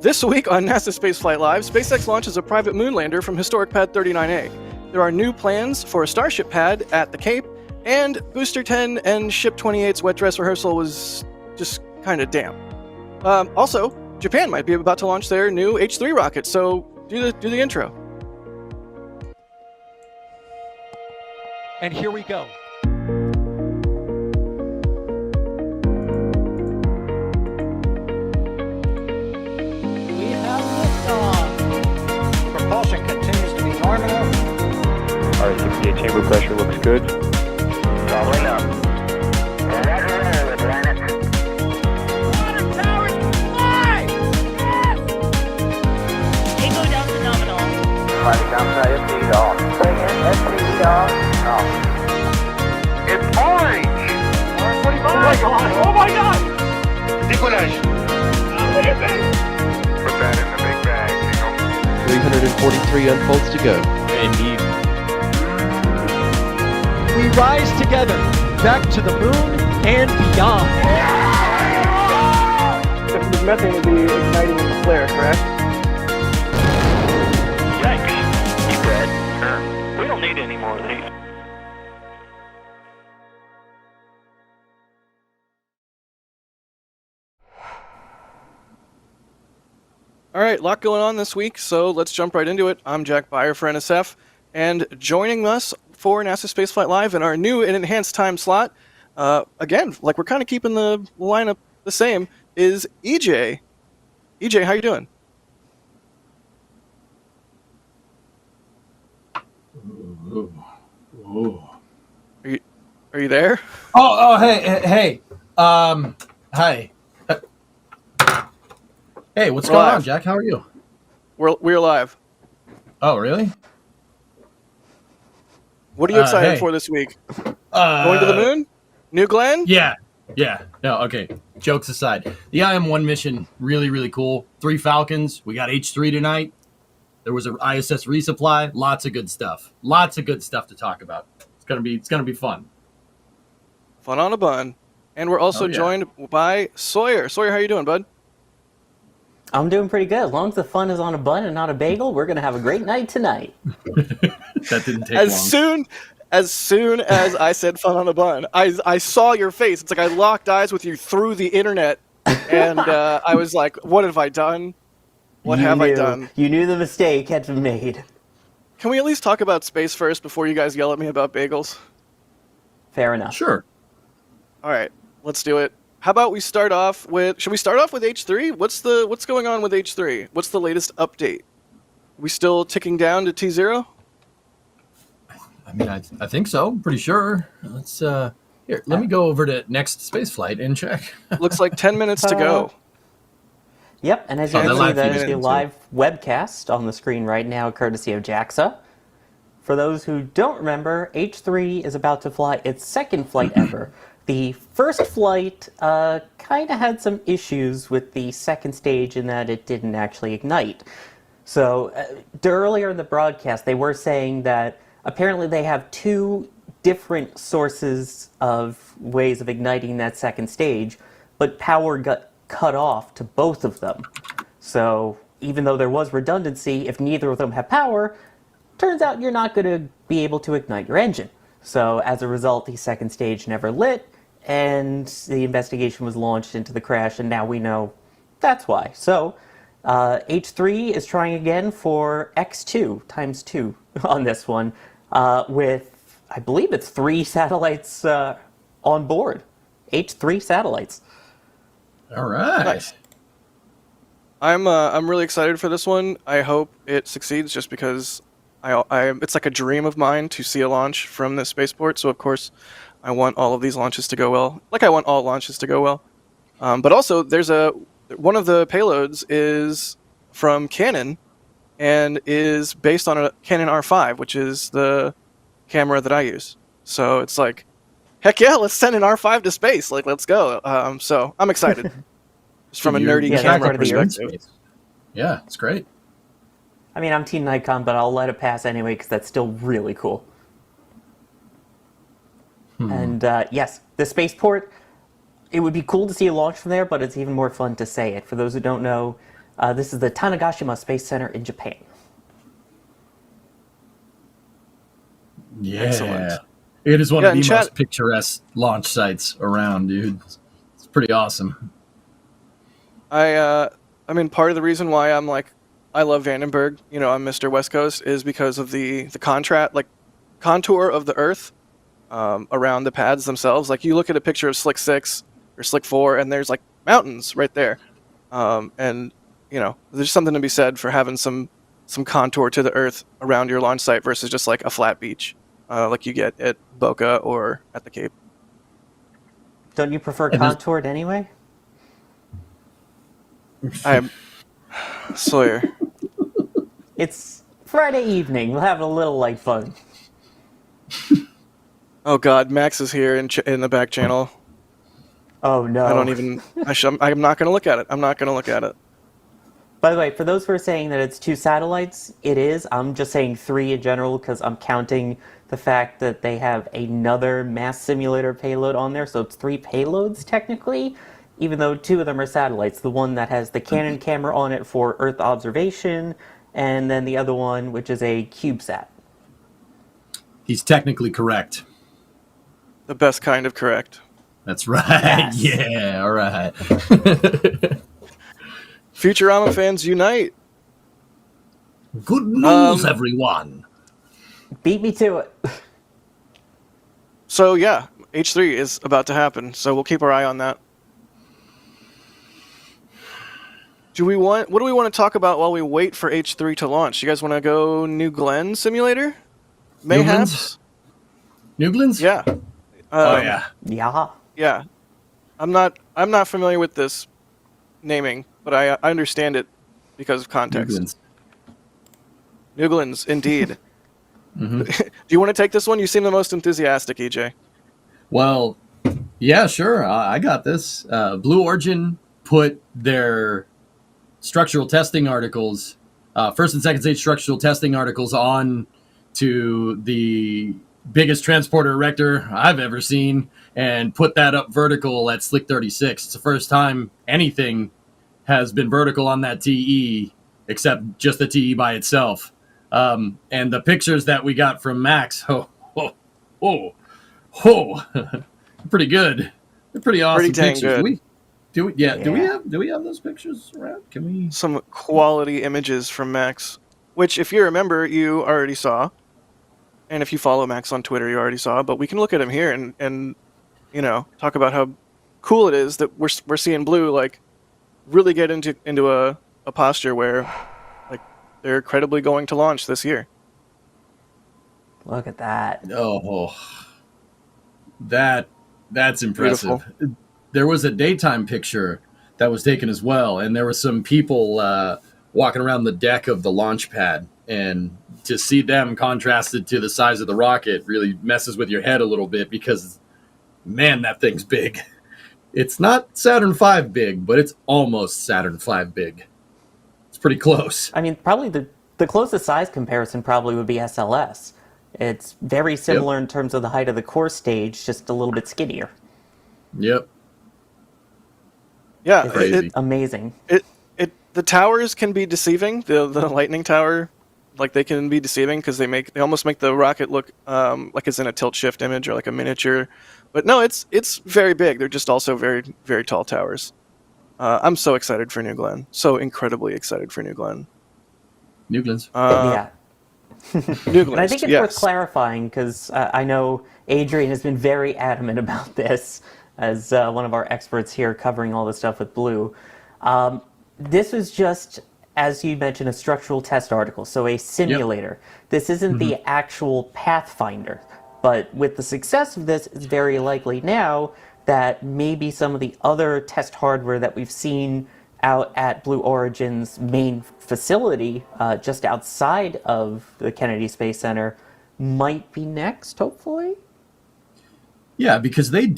This week on NASA Spaceflight Live, SpaceX launches a private moon lander from historic Pad 39A. There are new plans for a Starship pad at the Cape, and Booster 10 and Ship 28's wet dress rehearsal was just kind of damp. Also, Japan might be about to launch their new H3 rocket, so do the intro. And here we go. We have liftoff. Propulsion continues to be normal. R68 chamber pressure looks good. Following up. Roger, Atlantis. Water towers fly! Yes! Echo down to nominal. Fighting downside FD off. Bring in FD off. Off. It's orange! Oh my god! Oh my god! Decollage. What is it? Put that in the big bag, Signal. 343 unfolds to go. Indeed. We rise together, back to the moon and beyond. This methane will be igniting in the flare, correct? Yikes. You dead? Sure. We don't need any more of these. All right, a lot going on this week, so let's jump right into it. I'm Jack Beyer for NSF, and joining us for NASA Spaceflight Live in our new and enhanced time slot, again, like we're kind of keeping the lineup the same, is EJ. EJ, how you doing? Are you there? Hey. Hi. Hey, what's going on, Jack? How are you? We're live. Oh, really? What are you excited hey. for this week? Going to the moon? New Glenn? Yeah. No, okay. Jokes aside. The IM-1 mission, really, really cool. 3 Falcons. We got H3 tonight. There was an ISS resupply. Lots of good stuff. Lots of good stuff to talk about. It's gonna be fun. Fun on a bun. And we're also joined by Sawyer. Sawyer, how you doing, bud? I'm doing pretty good. As long as the fun is on a bun and not a bagel, we're going to have a great night tonight. That didn't take long. As soon as I said fun on a bun, I saw your face. It's like I locked eyes with you through the internet, and I was like, what have I done? What have I done? You knew the mistake had been made. Can we at least talk about space first before you guys yell at me about bagels? Fair enough. Sure. All right, let's do it. How about we start off with... Should we start off with H3? What's going on with H3? What's the latest update? We still ticking down to T0? I mean, I think so. I'm pretty sure. Let's here. Let me go over to next spaceflight and check. Looks like 10 minutes to go. Yep, and as you can see, live that is feed the live webcast on the screen right now, courtesy of JAXA. For those who don't remember, H3 is about to fly its second flight ever. The first flight kind of had some issues with the second stage in that it didn't actually ignite. So earlier in the broadcast, they were saying that apparently they have 2 different sources of ways of igniting that second stage, but power got cut off to both of them. So even though there was redundancy, if neither of them have power, turns out you're not going to be able to ignite your engine. So as a result, the second stage never lit, and the investigation was launched into the crash, and now we know that's why. So H3 is trying again for X2 times 2 on this one, with, I believe it's 3 satellites on board. H3 satellites. All right. Nice. I'm really excited for this one. I hope it succeeds, just because it's like a dream of mine to see a launch from this spaceport. So of course, I want all of these launches to go well. Like I want all launches to go well. But also, there's one of the payloads is from Canon, and is based on a Canon R5, which is the camera that I use. So it's like, heck yeah, let's send an R5 to space. Like, let's go. So I'm excited. Just from a nerdy camera perspective. Yeah, it's great. I mean, I'm Team Nikon, but I'll let it pass anyway because that's still really cool. And yes, the spaceport, it would be cool to see a launch from there, but it's even more fun to say it. For those who don't know, This is the Tanegashima Space Center in Japan. Yeah. Excellent. It is one Yeah, of the and chat- most picturesque launch sites around, dude. It's pretty awesome. I mean, part of the reason why I'm like, I love Vandenberg, you know, I'm Mr. West Coast, is because of the contour of the Earth around the pads themselves. Like, you look at a picture of Slick 6 or Slick 4, and there's, like, mountains right there. And, you know, there's something to be said for having some contour to the Earth around your launch site versus just, like, a flat beach, like you get at Boca or at the Cape. Don't you prefer And there's- contoured anyway? I'm Sawyer. It's Friday evening. We'll have a little light fun. Oh God, Max is here in the back channel. Oh no! I don't even. I'm not going to look at it. I'm not going to look at it. By the way, for those who are saying that it's 2 satellites, it is. I'm just saying 3 in general because I'm counting the fact that they have another mass simulator payload on there, so it's 3 payloads technically, even though 2 of them are satellites. The one that has the Canon camera on it for Earth observation, and then the other one, which is a CubeSat. He's technically correct. The best kind of correct. That's right. Yes. Yeah, all right. Futurama fans unite. Good news, everyone. Beat me to it. So yeah, H3 is about to happen. So we'll keep our eye on that. What do we want to talk about while we wait for H3 to launch? You guys want to go New Glenn simulator? Mayhaps. Newglands? Yeah. Oh yeah. Yeah. Yeah. I'm not familiar with this naming, but I understand it because of context. Newglands. Newglands, indeed. Do you want to take this one? You seem the most enthusiastic, EJ. Well, yeah, sure. I got this. Blue Origin put their structural testing articles, first and second stage structural testing articles, on to the biggest transporter erector I've ever seen, and put that up vertical at Slick 36. It's the first time anything has been vertical on that TE except just the TE by itself. And the pictures that we got from Max, pretty good. They're pretty awesome Pretty dang pictures. good. Do we have those pictures around? Can we? Some quality images from Max, which, if you remember, you already saw. And if you follow Max on Twitter, you already saw. But we can look at him here and you know, talk about how cool it is that we're seeing Blue like really get into a posture where like they're credibly going to launch this year. Look at that. Oh, that's impressive. Beautiful. There was a daytime picture that was taken as well, and there were some people walking around the deck of the launch pad, and to see them contrasted to the size of the rocket really messes with your head a little bit because, man, that thing's big. It's not Saturn V big, but it's almost Saturn V big. It's pretty close. I mean, probably the closest size comparison probably would be SLS. It's very similar in terms of the height of the core stage, just a little bit skinnier. Yep. Yeah, Crazy. Amazing. The towers can be deceiving. The lightning tower, like, they can be deceiving because they almost make the rocket look like it's in a tilt shift image or like a miniature. But no, it's very big. They're just also very, very tall towers. I'm so excited for New Glenn. So incredibly excited for New Glenn. Newglands. Yeah. New Glenn. And I think it's yes. worth clarifying because I know Adrian has been very adamant about this as one of our experts here covering all this stuff with Blue. This was just, as you mentioned, a structural test article, so a simulator. This isn't the actual Pathfinder. But with the success of this, it's very likely now that maybe some of the other test hardware that we've seen out at Blue Origin's main facility, just outside of the Kennedy Space Center, might be next, hopefully. Yeah, because that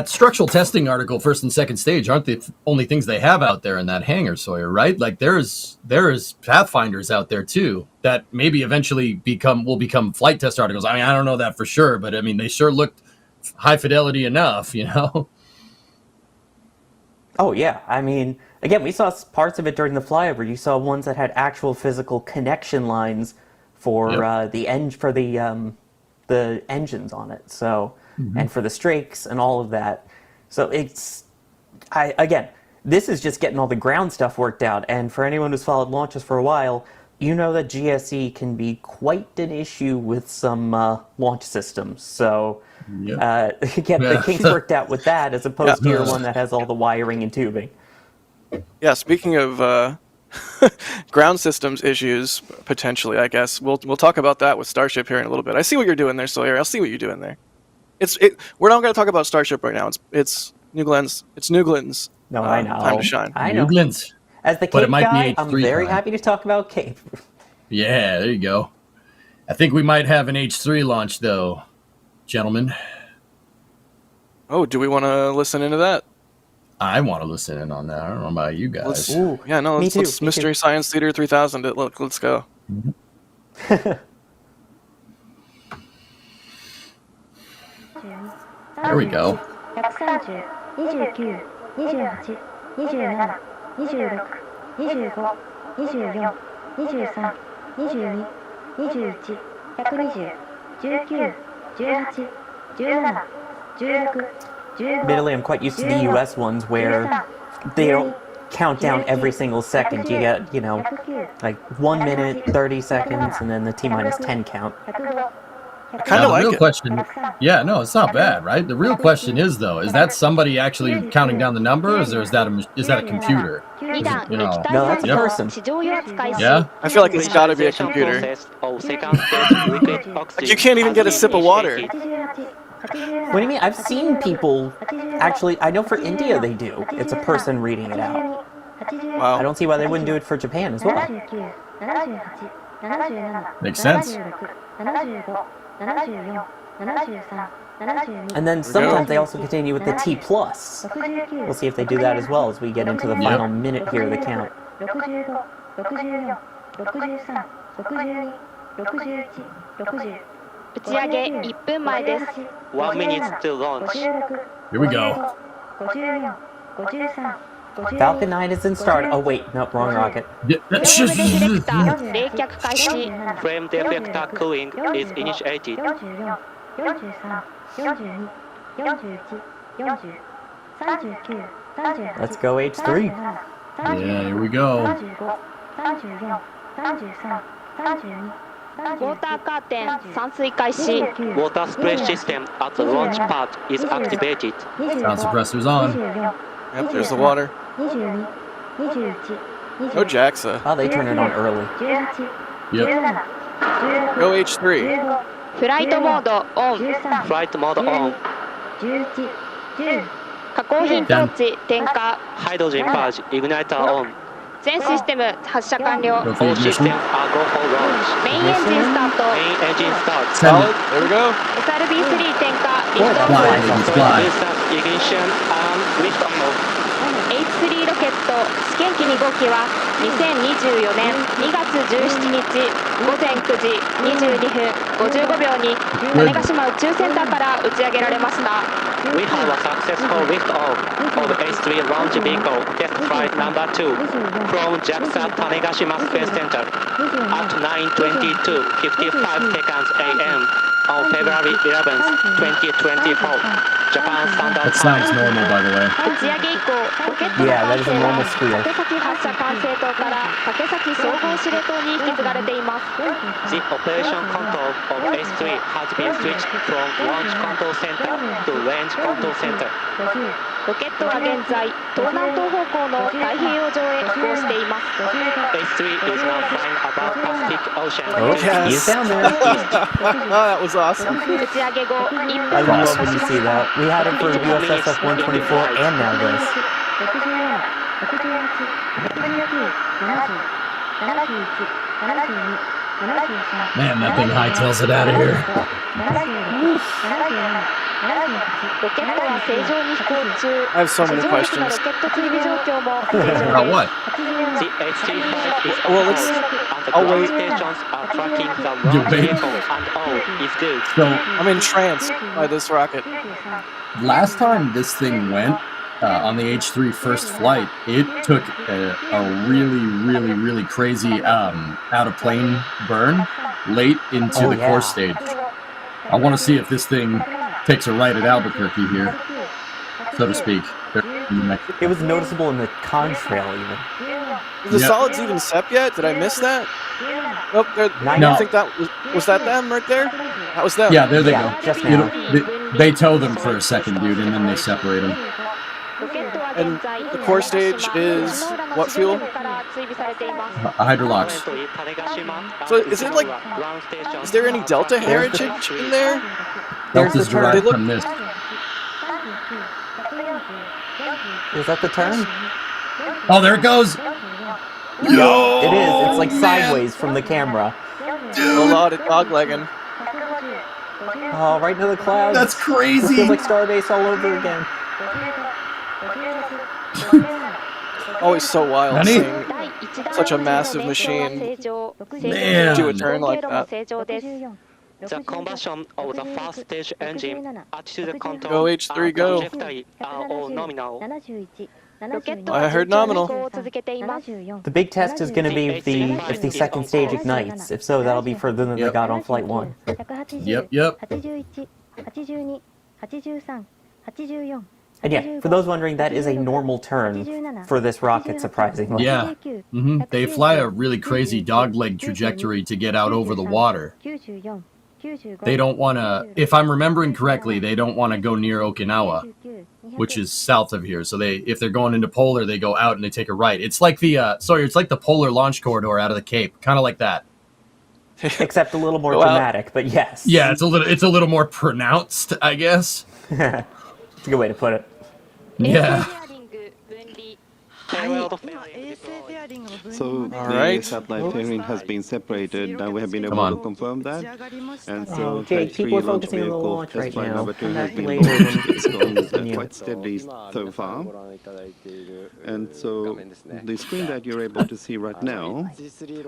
structural testing article, first and second stage, aren't the only things they have out there in that hangar, Sawyer, right? Like there is Pathfinders out there too that maybe eventually will become flight test articles. I mean, I don't know that for sure, but I mean, they sure looked high fidelity enough, you know? Oh, yeah. I mean, again, we saw parts of it during the flyover. You saw ones that had actual physical connection lines for the engines on it. So, and for the strakes and all of that. So again, this is just getting all the ground stuff worked out. And for anyone who's followed launches for a while, you know that GSE can be quite an issue with some launch systems. So get the kinks worked out with that, as opposed to your one that has all the wiring and tubing. Yeah, speaking of ground systems issues, potentially, I guess we'll talk about that with Starship here in a little bit. I see what you're doing there, Sawyer. I'll see what you're doing there. We're not going to talk about Starship right now. It's New Glen's. It's New Glen's. No, I know. Time to shine. I know. New Glen's. As the Cape guy, I'm very happy to talk about Cape. Yeah, there you go. I think we might have an H3 launch, though, gentlemen. Oh, do we want to listen into that? I want to listen in on that. I don't know about you guys. Let's Mystery Science Theater 3000 it. Look, let's go. There we go. 130、29、28、27、26、25、24、23、22、21、120、19、18、17、16、15。 Admittedly, I'm quite used to the US ones where they don't count down every single second. You get, like 1 minute, 30 seconds, and then the T-minus 10 count. I kind of like real it. Question, it's not bad, right? The real question is, though, is that somebody actually counting down the numbers, or is that a computer? No, that's a person. Yeah? I feel like it's got to be a computer. Like you can't even get a sip of water. What do you mean? I've seen people, actually, I know for India they do. It's a person reading it out. Wow. I don't see why they wouldn't do it for Japan as well. Makes sense. And then sometimes they also continue with the T+. We'll see if they do that as well as we get into the final minute here of the count. 打ち上げ1分前です。 1 minute to launch. Here we go. 54、53、 Falcon 9 is in start. Oh wait, no, wrong rocket. Flame deflector cooling is initiated. 44、43、42、41、40、39、38。 Let's go H3. Yeah, here we go. 35、34、33、32、ウォーターカーテン散水開始。 Water spray system at the launch pad is activated. Sound suppressor's on. Yep, there's the water. 22、21、Go JAXA. Oh, they turn it on early. 18、 Yep. 17、 Go H3. フライトモードオン。 Flight mode on. 11、10、加工品トーチ点火。 Hydrogen purge igniter on. 全システム発射完了。 Go for All the systems ignition. are go for launch. メインエンジンスタート。 Main engine start. Send it. There we go. SRB3 点火。リフトオFly,フ。 babies, fly. Booster ignition and lift off. H3 ロケット試験機2号機は2024年2月17日午前9時22分55秒に種子島宇宙センターから打ち上げられました。 We have a successful lift-off of H3 launch vehicle test flight number 2 from JAXA Tanegashima Space Center at 9:22:55 seconds a.m. on February 11th, 2024, Japan Standard That sounds Time. normal, by the way. 打ち上げ以降ロケットの Yeah, that 管 is 制 a は normal squeal. 掛先発射管制塔から掛先総合司令塔に引き継がれています。 The operation control of H3 has been switched from launch control center to range control center. ロケットは現在東南東方向の太平洋上へ飛行しています。 H3 is now flying above Pacific Ocean. Oh, Yes. he's down there. That was awesome. 打ち上げ後1 I 分 love when you see that. We had it for USSF 124 and now this. 67、68、69、70、71、72、73、 Man, that thing hightails it out of here. 76、77、78。 ロケットは正常に飛行中。 I have so 地 many 上陸のロ questions. ケット追尾状況も正常 About です what? The H3 flight is Well, on let's- hold, and the I'll ground wait. stations are tracking the You launch wait. vehicle, and all is good. So, I'm entranced by this rocket. last time this thing went, on the H3 first flight, it took a really crazy out of plane burn late into the core stage. I want to see if this thing takes a right at Albuquerque here, so to speak. It was noticeable in the contrail even. Is the solids even sep yet? Did I miss that? Nope. No. I think that was that them right there? That was them. Yeah, there they Yeah, go. just now. They tow them for a second, dude, and then they separate them. And the core stage is what fuel? Hydrolox. So is it like, is there any Delta heritage in there? Delta's the turn. derived from this. Is that the turn? Oh, there it goes. Yo! It is. It's like sideways from the camera. A lot of doglegging. Oh, right into the clouds. That's This crazy. feels like Starbase all over again. Always so wild Nani? seeing such a massive machine Man. do a turn like that. The combustion of the first stage engine, attitude Go control, H3, and go. trajectory are all nominal. I heard nominal. The big test is going to be if the second stage ignites. If so, that'll be further than they got on flight 1. Yep. And yeah, for those wondering, that is a normal turn for this rocket, surprisingly. Yeah. They fly a really crazy dogleg trajectory to get out over the water. They don't want to, if I'm remembering correctly, they don't want to go near Okinawa, which is south of here. So if they're going into polar, they go out and they take a right. It's like it's like the polar launch corridor out of the Cape, kind of like that. Except a little more Well, dramatic, but yes. Yeah, it's a little more pronounced, I guess. It's a good way to put it. Yeah. So All the right. satellite fairing has been separated. Now we have been Come able on. to confirm that. And so Oh, Jake, people are focusing on the launch right flight now. number 2 Come has back been later launched. when It's going continue. quite steadily so far. And so the screen that you're able to see right now,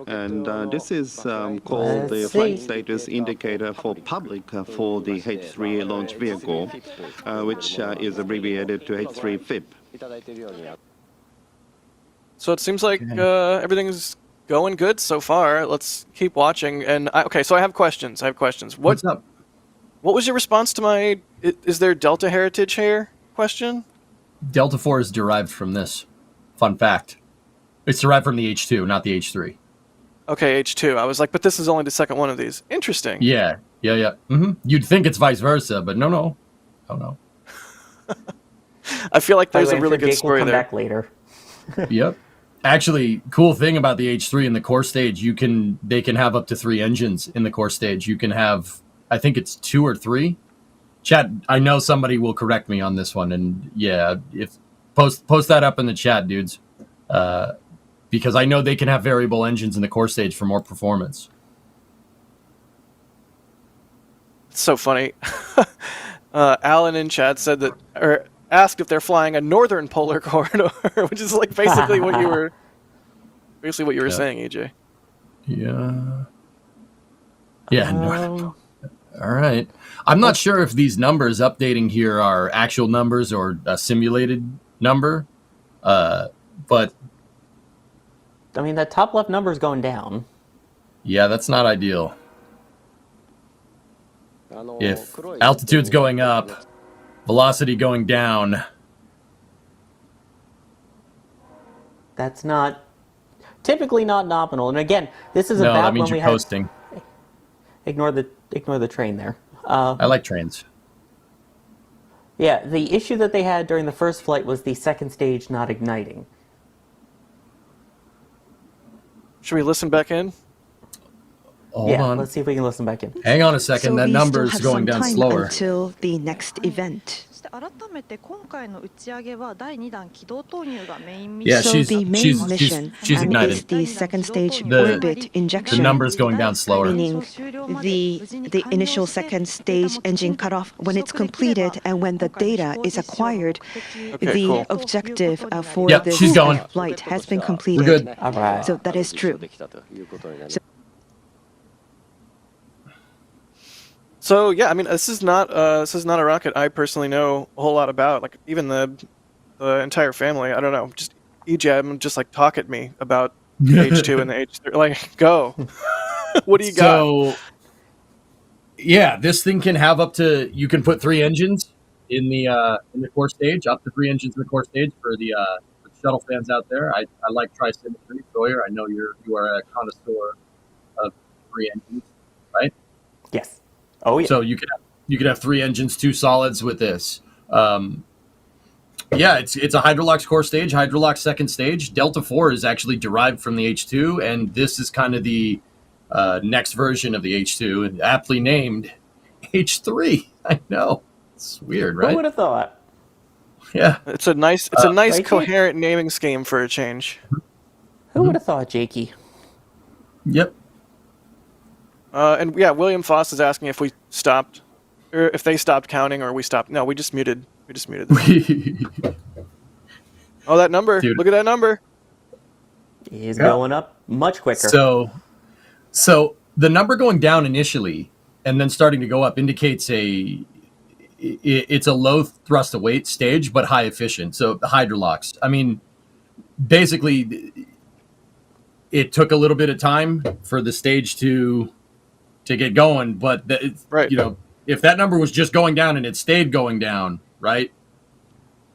and this is called the Let's flight see. status indicator for public for the H3 launch vehicle, which is abbreviated to H3 FIP. So it seems like everything's going good so far. Let's keep watching. And so I have questions. What's up? What was your response to my is there Delta heritage here question? Delta 4 is derived from this. Fun fact. It's derived from the H2, not the H3. Okay, H2. I was like, but this is only the second one of these. Interesting. Yeah. You'd think it's vice versa, but no. Oh, no. I feel like By the there's way, a I'm really sure good Jake will story come there. back later. Yep. Actually, cool thing about the H3 in the core stage, they can have up to 3 engines in the core stage. You can have, I think it's 2 or 3. Chat, I know somebody will correct me on this one, and yeah, if post that up in the chat, dudes, because I know they can have variable engines in the core stage for more performance. It's so funny. Alan in chat said that, or asked if they're flying a northern polar corridor, which is like basically what you were saying, EJ. Yeah. No. All right. I'm not sure if these numbers updating here are actual numbers or a simulated number, but I mean, that top left number is going down. yeah, that's not ideal. If altitude's going up, velocity going down. That's typically not nominal. And again, this is No, about that means when we you're had... coasting. Ignore the train there. I like trains. Yeah, the issue that they had during the first flight was the second stage not igniting. Should we listen back in? Hold yeah, on. let's see if we can listen back in. Hang on a second. So that we number still is have going some down time slower. until the next event. Yeah, so she's the main she's mission she's ignited. is the second stage The- orbit injection. The number's going down slower. Meaning the initial second stage engine cutoff, when it's completed and when the data is acquired, Okay, the cool. objective for Yep, this she's going. flight has been completed. We're good. All right. So that is true. So yeah, I mean, this is not a rocket I personally know a whole lot about. Like even the the entire family. I don't know. Just EJAM, just like talk at me about the H2 and the H3. Like, go. What do you got? So, yeah, this thing can have up to, you can put 3 engines in the core stage, up to 3 engines in the core stage for the shuttle fans out there. I like tri-symmetry. Sawyer, I know you are a connoisseur of 3 engines, right? Yes. Oh yeah. So you could have 3 engines, 2 solids with this. Yeah, it's a Hydrolox core stage, Hydrolox second stage. Delta 4 is actually derived from the H2, and this is kind of the next version of the H2, and aptly named H3. I know, it's weird, right? Who would have thought? Yeah, It's a nice coherent naming scheme for a change. Who would have thought, Jakey? Yep. And yeah, William Foss is asking if we stopped, or if they stopped counting, or we stopped. No, we just muted. We just muted them. Oh, that number! Dude. Look at that number. He's going up much quicker. So the number going down initially and then starting to go up indicates it's a low thrust to weight stage, but high efficient. So the Hydrolox. I mean, basically, it took a little bit of time for the stage to get going, but Right. You know, if that number was just going down and it stayed going down, right,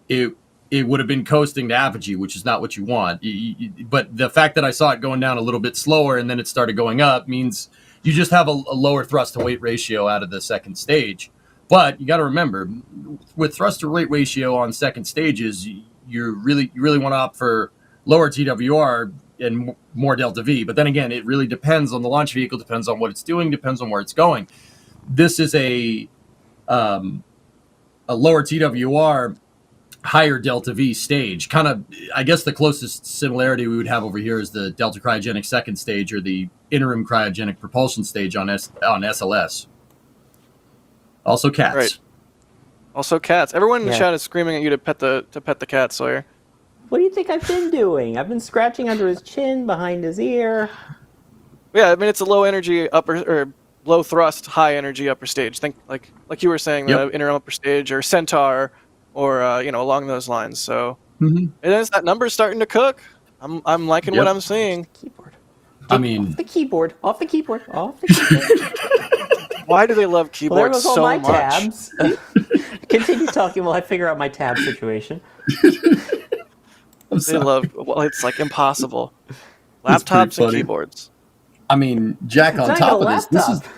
it would have been coasting to apogee, which is not what you want. But the fact that I saw it going down a little bit slower and then it started going up means you just have a lower thrust to weight ratio out of the second stage. But you got to remember, with thrust to weight ratio on second stages, you really want to opt for lower TWR and more delta V. But then again, it really depends on the launch vehicle, depends on what it's doing, depends on where it's going. This is a lower TWR, higher delta V stage. Kind of, I guess the closest similarity we would have over here is the delta cryogenic second stage or the interim cryogenic propulsion stage on SLS. Also cats. Right. Also cats. Everyone in the Yeah. chat is screaming at you to pet the cat, Sawyer. What do you think I've been doing? I've been scratching under his chin, behind his ear. Yeah, I mean it's a low energy upper or low thrust, high energy upper stage. Think like you were saying, the interim upper stage or Centaur, or along those lines. So and as that number's starting to cook, I'm liking what I'm seeing. Keyboard. I mean, Off the keyboard. Off the keyboard. Off the keyboard. Why do they love Well, there keyboards goes all so my much? tabs. Continue talking while I figure out my tab situation. They love. Well, it's like impossible. That's pretty Laptops and funny. keyboards. I mean, Jack, It's on not top even a of this laptop.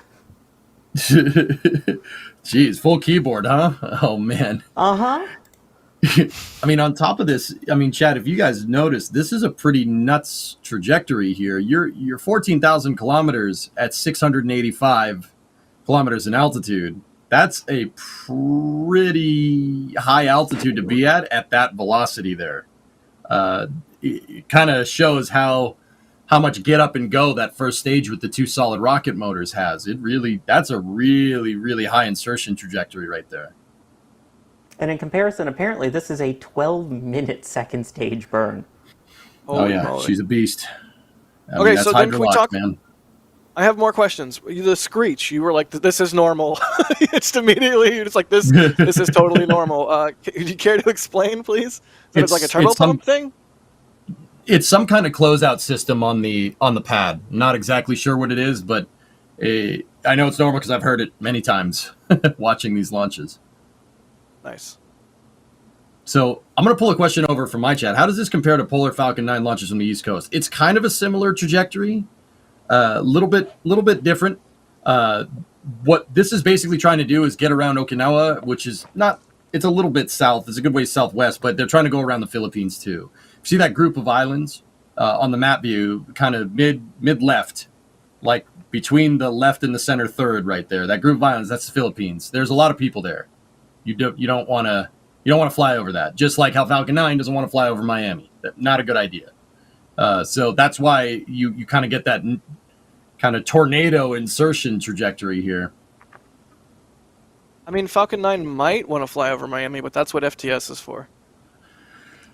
is... Jeez, full keyboard, huh? Oh, man. Uh-huh. I mean, on top of this, I mean, Chad, if you guys noticed, this is a pretty nuts trajectory here. You're 14,000 kilometers at 685 kilometers in altitude. That's a pretty high altitude to be at that velocity there. It kind of shows how much get up and go that first stage with the 2 solid rocket motors has. That's a really high insertion trajectory right there. And in comparison, apparently this is a 12-minute second stage burn. Holy yeah, moly. she's a beast. I Okay, mean, that's so then can we Hydrolox, talk- man. I have more questions. The screech, you were like, "This is normal." Just immediately, you're just like, "This is totally normal." Do you care to explain, please? Is it like a turbo pump thing? It's some kind of closeout system on the pad. Not exactly sure what it is, but I know it's normal because I've heard it many times watching these launches. Nice. So I'm going to pull a question over from my chat. How does this compare to Polar Falcon 9 launches from the East Coast? It's kind of a similar trajectory, a little bit different. What this is basically trying to do is get around Okinawa, which is not. It's a little bit south. It's a good way southwest, but they're trying to go around the Philippines too. See that group of islands on the map view, kind of mid left, like between the left and the center third, right there. That group of islands, that's the Philippines. There's a lot of people there. You don't want to fly over that. Just like how Falcon 9 doesn't want to fly over Miami. Not a good idea. So that's why you kind of get that kind of tornado insertion trajectory here. I mean, Falcon 9 might want to fly over Miami, but that's what FTS is for.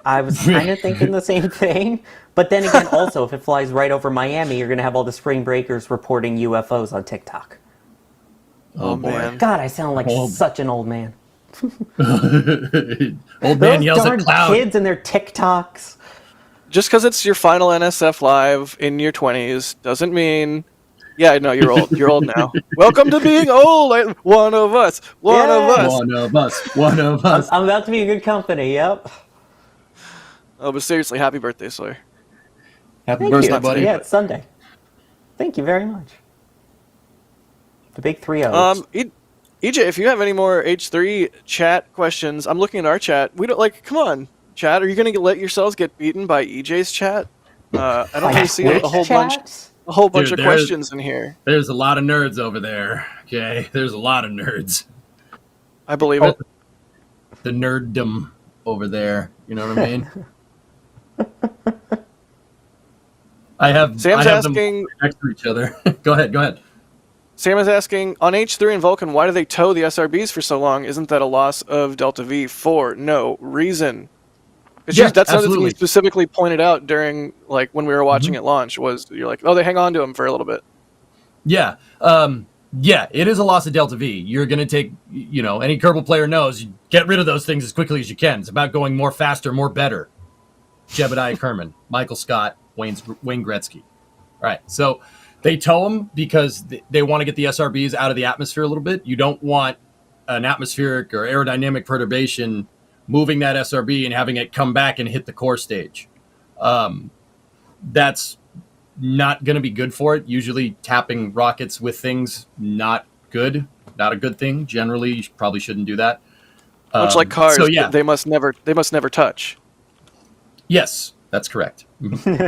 I was kind of thinking the same thing. But then again, also, if it flies right over Miami, you're going to have all the spring breakers reporting UFOs on TikTok. Oh boy. Man. God, I sound like such an old man. Old man Those yells darn at cloud. kids and their TikToks. Just because it's your final NSF live in your 20s doesn't mean. Yeah, no, you're old. You're old now. Welcome to being old. One of us. One of Yay. us. One of us. One of us. I'm about to be in good company. Yep. Oh, but seriously, happy birthday, Sawyer. Happy Thank birthday, you. buddy. Yeah, it's Sunday. Thank you very much. The big 3-0. EJ, if you have any more H3 chat questions, I'm looking at our chat. We don't come on, chat. Are you going to let yourselves get beaten by EJ's chat? I don't really see a whole bunch of questions in here. There's a lot of nerds over there. Okay, there's a lot of nerds. I believe it. The nerddom over there. You know what I mean? Sam's asking them next to each other. Go ahead. Sam is asking, on H3 and Vulcan, why do they tow the SRBs for so long? Isn't that a loss of Delta V? For no reason. Yeah, that's another thing absolutely. we specifically pointed out during, when we were watching it launch, was you're like, oh, they hang on to them for a little bit. Yeah. Yeah, it is a loss of Delta V. You're going to take, any Kerbal player knows, you get rid of those things as quickly as you can. It's about going more faster, more better. Jebediah Kerman, Michael Scott, Wayne Gretzky. All right, so they tow them because they want to get the SRBs out of the atmosphere a little bit. You don't want an atmospheric or aerodynamic perturbation moving that SRB and having it come back and hit the core stage. That's not going to be good for it. Usually tapping rockets with things, not good. Not a good thing. Generally, you probably shouldn't do that. Much like cars, so, yeah. they must never touch. Yes, that's correct.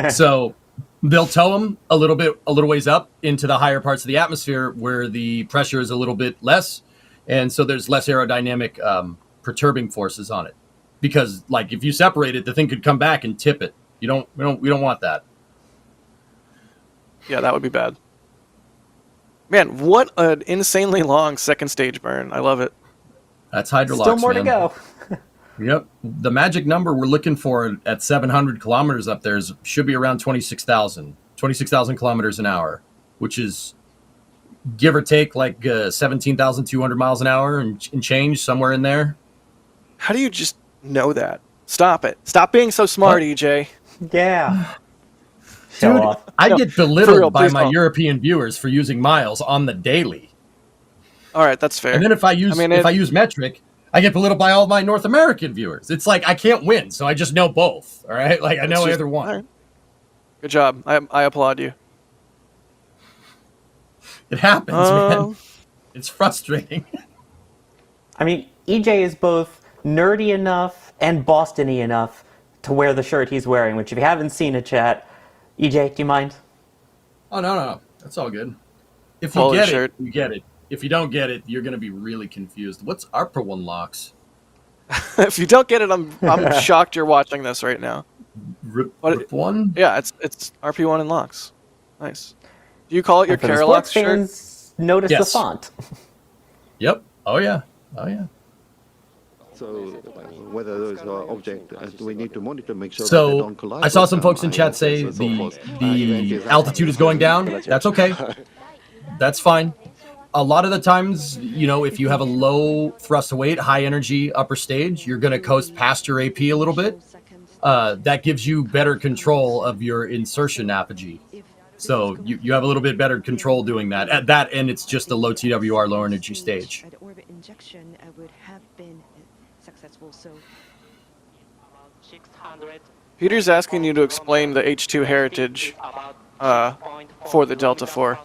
So they'll tow them a little ways up into the higher parts of the atmosphere where the pressure is a little bit less, and so there's less aerodynamic perturbing forces on it. Because if you separate it, the thing could come back and tip it. We don't want that. Yeah, that would be bad. Man, what an insanely long second stage burn. I love it. That's Hydrolox, Still more to man. go. Yep. The magic number we're looking for at 700 kilometers up there should be around 26,000 kilometers an hour, which is give or take 17,200 miles an hour and change, somewhere in there. How do you just know that? Stop it. Stop being so smart, EJ. Yeah. Dude, Show off. I get belittled by my don't. European viewers for using miles on the daily. All right, that's fair. And then if I use metric, I get belittled by all my North American viewers. It's I can't win, so I just know both. All right, I know either one. Right. Good job. I applaud you. It happens, man. It's frustrating. I mean, EJ is both nerdy enough and Boston-y enough to wear the shirt he's wearing, which if you haven't seen it, chat, EJ, do you mind? Oh, no. That's all good. If Follow you the get shirt. it, you get it. If you don't get it, you're going to be really confused. What's ARPA-1 locks? If you don't get it, I'm shocked you're watching this right now. RIP1? Yeah, it's RP1 and locks. Nice. Do you call it your And for the Carolux sports shirt? fans, notice Yes. the font. Yep. Oh, yeah. So whether those objects, we need to monitor, make sure that they So don't collide. I saw with some folks in them, chat say and so forth. the altitude is going down. That's okay. That's fine. A lot of the times, if you have a low thrust to weight, high energy upper stage, you're going to coast past your AP a little bit. That gives you better control of your insertion apogee. So you have a little bit better control doing that. At that end, it's just a low TWR, low energy stage. At orbit injection would have been successful. So 600. Peter's asking you to explain the H2 heritage for the Delta IV.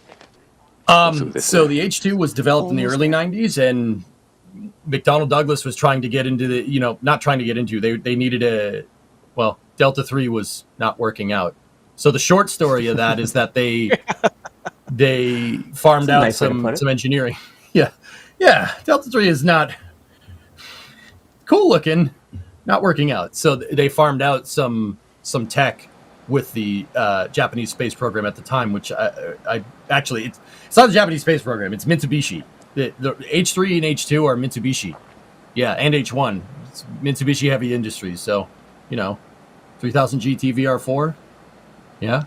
So the H2 was developed in the early 90s, and McDonnell Douglas was trying to get into the, not trying to get into, they needed Delta III was not working out. So the short story of that is that they farmed out nice way to some put it. engineering. Yeah. Delta III is not cool looking, not working out. So they farmed out some tech with the Japanese space program at the time, which I actually, it's not the Japanese space program, it's Mitsubishi. The H3 and H2 are Mitsubishi. Yeah, and H1. It's Mitsubishi Heavy Industries. So, 3000 GT VR4. Yeah,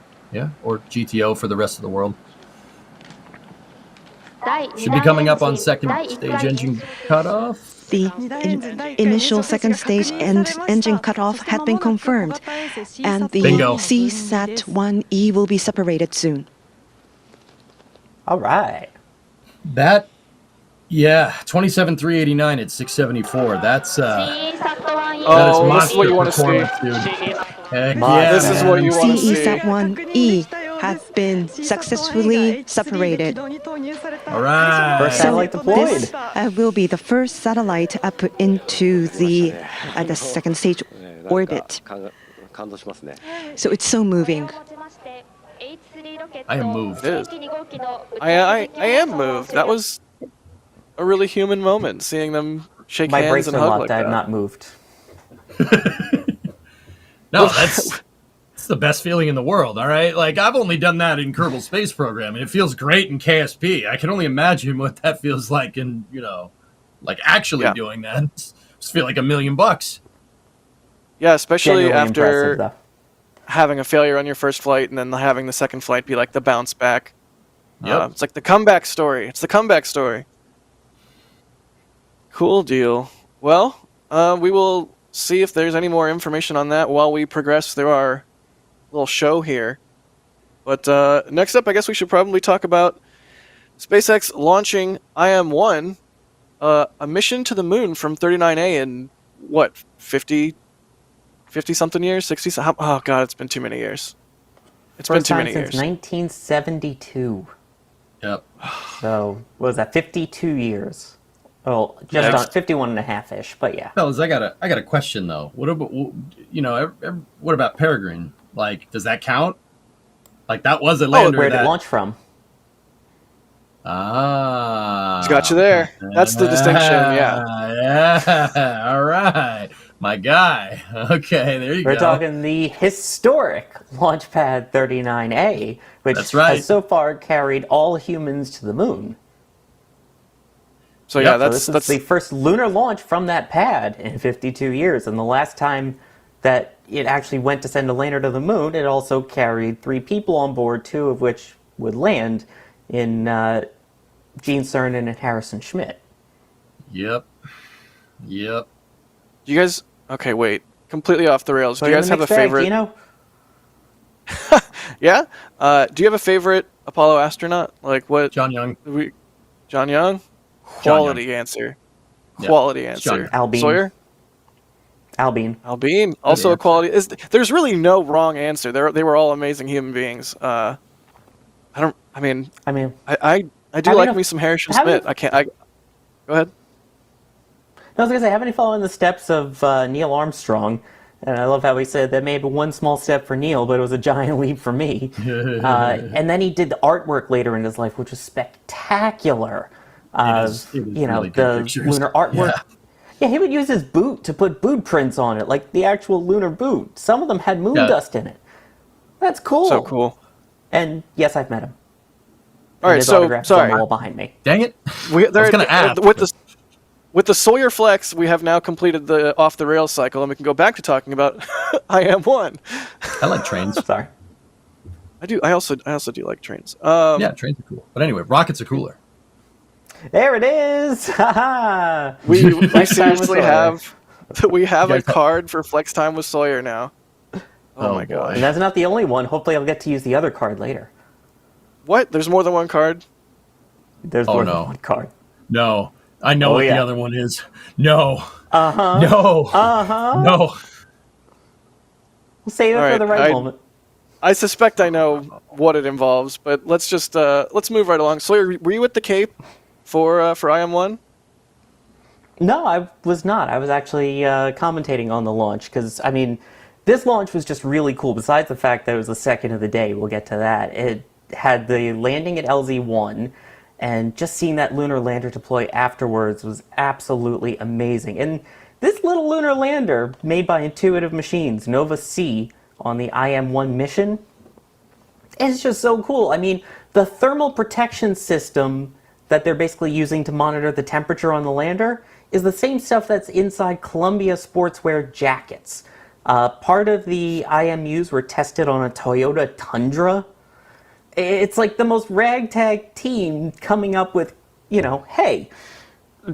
or GTO for the rest of the world. Should be coming up on second stage engine cutoff. the initial second stage and engine cutoff had been confirmed, and the Bingo. CSAT-1E will be separated soon. All right. That, yeah, 27,389 at 674. That's that is Oh, this is monster what you want to see. performance, dude. Heck Monster. yeah, This is what man. you want to see. CSAT-1E have been successfully separated. All right. First satellite deployed. This will be the first satellite up into the second stage orbit. So it's so moving. I am moved. It is. I am moved. That was a really human moment, seeing them shake My hands brakes and are hug locked. like I have that. not moved. No, that's the best feeling in the world, all right? Like, I've only done that in Kerbal Space Program, and it feels great in KSP. I can only imagine what that feels like in, like actually doing that. Just feel like $1 million. Yeah, especially Genuinely after impressive, though. having a failure on your first flight and then having the second flight be like the bounce back. Yep. It's like the comeback story. It's the comeback story. Cool deal. Well, we will see if there's any more information on that while we progress through our little show here. But next up, I guess we should probably talk about SpaceX launching IM-1, a mission to the moon from 39A in, what, 50-something years? 60? Oh, God, it's been too many years. It's been First too time many since years. 1972. Yep. So, what was that, 52 years? Well, just on 51 and a half-ish, but yeah. Fellas, I got a question though. What about what about Peregrine? Like, does that count? Like, that was a lander. Where did it launch from? Ah, It's got you there. That's the distinction. Yeah. Yeah. All right, my guy. Okay, there you go. We're talking the historic Launchpad 39A, which That's right. has so far carried all humans to the moon. So yeah, So this is the first lunar launch from that pad in 52 years, and the last time that it actually went to send a lander to the moon, it also carried 3 people on board, 2 of which would land in Gene Cernan and Harrison Schmitt. Yep. Do you guys? Okay, wait. Completely off the rails. So Do you guys have a favorite? Yeah. Do you have a favorite Apollo astronaut? Like what? John Young. John Young. Quality answer. Quality answer. Albeen. Sawyer. Albeen. Also a quality. There's really no wrong answer. They were all amazing human beings. I do like me some Harrison Schmitt. Go ahead. I was going to say, haven't you followed in the steps of Neil Armstrong? And I love how he said that maybe one small step for Neil, but it was a giant leap for me. And then he did the artwork later in his life, which was spectacular. It was really good the pictures. lunar artwork. Yeah, he would use his boot to put boot prints on it, like the actual lunar boot. Some of them had moon dust in it. That's cool. So cool. And yes, I've met him. All right, his so autograph is sorry. on the wall behind me. Dang it! I was gonna ask, with the Sawyer Flex, we have now completed the off the rails cycle, and we can go back to talking about IM-1. I like trains. Sorry. I do. I also do like trains. Yeah, trains are cool. But anyway, rockets are cooler. There it is! We Flex time with seriously Sawyer. we have a card for Flex Time with Sawyer now. Oh my boy. god! And that's not the only one. Hopefully I'll get to use the other card later. What? There's more than one card? There's more than one card. No. I know what the other one is. No. Uh-huh. No. Uh-huh. No. We'll save it for the right moment. I suspect I know what it involves, but let's just let's move right along. Sawyer, were you at the Cape for IM-1? No, I was not. I was actually commentating on the launch because, I mean, this launch was just really cool. Besides the fact that it was the second of the day, we'll get to that. It had the landing at LZ-1, and just seeing that lunar lander deploy afterwards was absolutely amazing. And this little lunar lander, made by Intuitive Machines, Nova C, on the IM-1 mission, is just so cool. I mean, the thermal protection system that they're basically using to monitor the temperature on the lander is the same stuff that's inside Columbia sportswear jackets. Part of the IMUs were tested on a Toyota Tundra. It's like the most ragtag team coming up with, hey,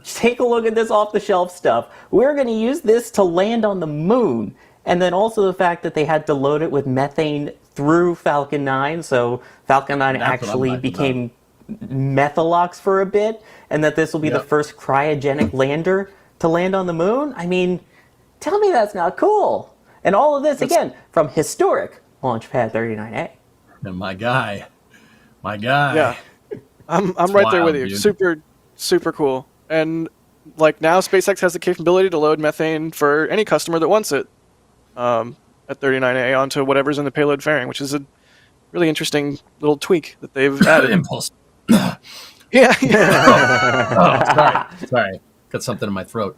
take a look at this off-the-shelf stuff. We're going to use this to land on the moon. And then also the fact that they had to load it with methane through Falcon 9, so Falcon 9 actually became methalox for a bit, and that this will be the first cryogenic lander to land on the moon. I mean, tell me that's not cool. And all of this, again, from historic Launchpad 39A. And my guy. Yeah, I'm right there with you. Dude. Super cool. And like now, SpaceX has the capability to load methane for any customer that wants it at 39A onto whatever's in the payload fairing, which is a really interesting little tweak that they've added. Impulse. Yeah. Sorry. Got something in my throat.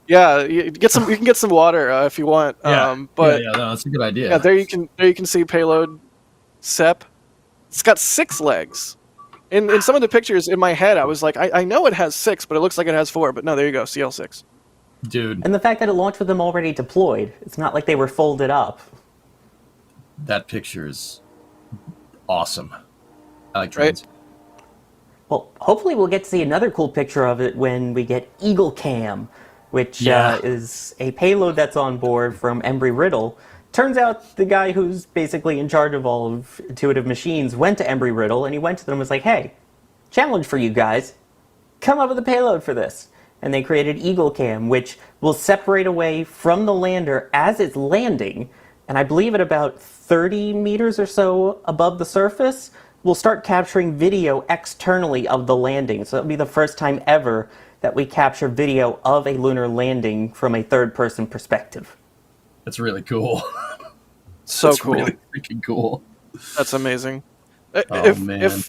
Yeah, you can get some water if you want. But no, that's a good idea. Yeah, there you can see payload SEP. It's got 6 legs. In some of the pictures in my head, I was like, I know it has 6, but it looks like it has 4. But no, there you go, CL6. Dude. And the fact that it launched with them already deployed. It's not like they were folded up. That picture is awesome. I like trains. Right? Well, hopefully we'll get to see another cool picture of it when we get Eagle Cam, which is a payload that's on board from Embry-Riddle. Turns out the guy who's basically in charge of all of Intuitive Machines went to Embry-Riddle, and he went to them and was like, hey, challenge for you guys. Come up with a payload for this. And they created Eagle Cam, which will separate away from the lander as it's landing, and I believe at about 30 meters or so above the surface, we'll start capturing video externally of the landing. So it'll be the first time ever that we capture video of a lunar landing from a third-person perspective. That's really cool. So cool. Really freaking cool. That's amazing. Man.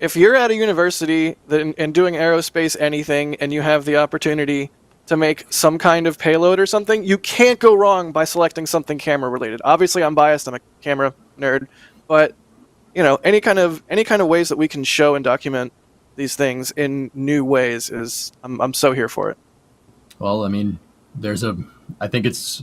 If you're at a university and doing aerospace anything, and you have the opportunity to make some kind of payload or something, you can't go wrong by selecting something camera related. Obviously, I'm biased. I'm a camera nerd, but any kind of ways that we can show and document these things in new ways is I'm so here for it. Well, I mean, I think it's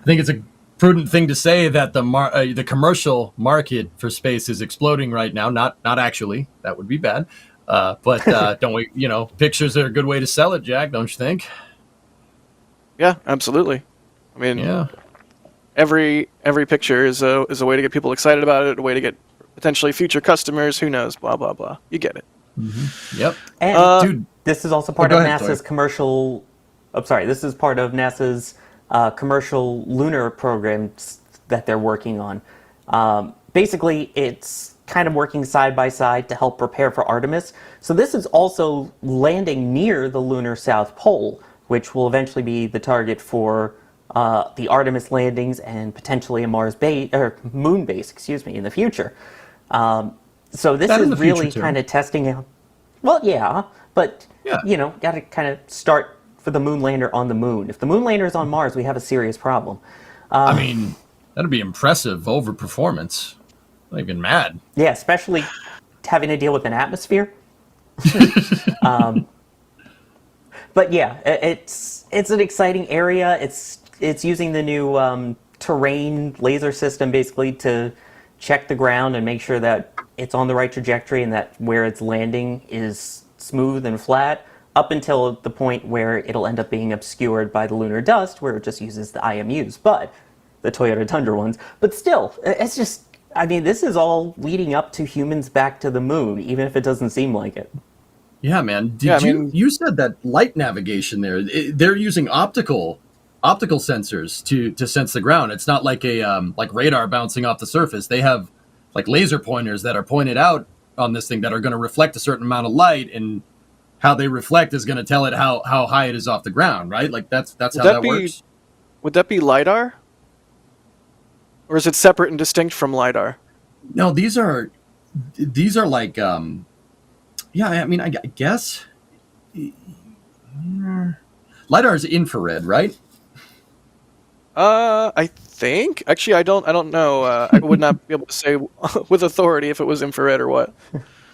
a prudent thing to say that the commercial market for space is exploding right now. Not actually, that would be bad. But don't we? Pictures are a good way to sell it, Jack. Don't you think? Yeah, absolutely. I mean, every picture is a way to get people excited about it, a way to get potentially future customers. Who knows? Blah blah blah. You get it. Mm-hmm. Yep. And dude, this is also part of ahead, NASA's Sawyer. commercial. This is part of NASA's commercial lunar programs that they're working on. Basically, it's kind of working side by side to help prepare for Artemis. So this is also landing near the lunar South Pole, which will eventually be the target for the Artemis landings and potentially a Mars base or moon base, in the future. So this is really kind of testing out. Well, yeah, but got to kind of start for the moon lander on the moon. If the moon lander is on Mars, we have a serious problem. I mean, that'd be impressive overperformance. I'm not even mad. Yeah, especially having to deal with an atmosphere. But yeah, it's an exciting area. It's using the new terrain laser system basically to check the ground and make sure that it's on the right trajectory and that where it's landing is smooth and flat, up until the point where it'll end up being obscured by the lunar dust, where it just uses the IMUs, but the Toyota Tundra ones. But still, it's just, this is all leading up to humans back to the moon, even if it doesn't seem like it. Yeah, man. You said that light navigation there, they're using optical sensors to sense the ground. It's not like a like radar bouncing off the surface. They have like laser pointers that are pointed out on this thing that are going to reflect a certain amount of light, and how they reflect is going to tell it how high it is off the ground, right? Like that's how that works. Would that be LiDAR? Or is it separate and distinct from LiDAR? No, these are like I guess LiDAR is infrared, right? I think. Actually, I don't know. I would not be able to say with authority if it was infrared or what.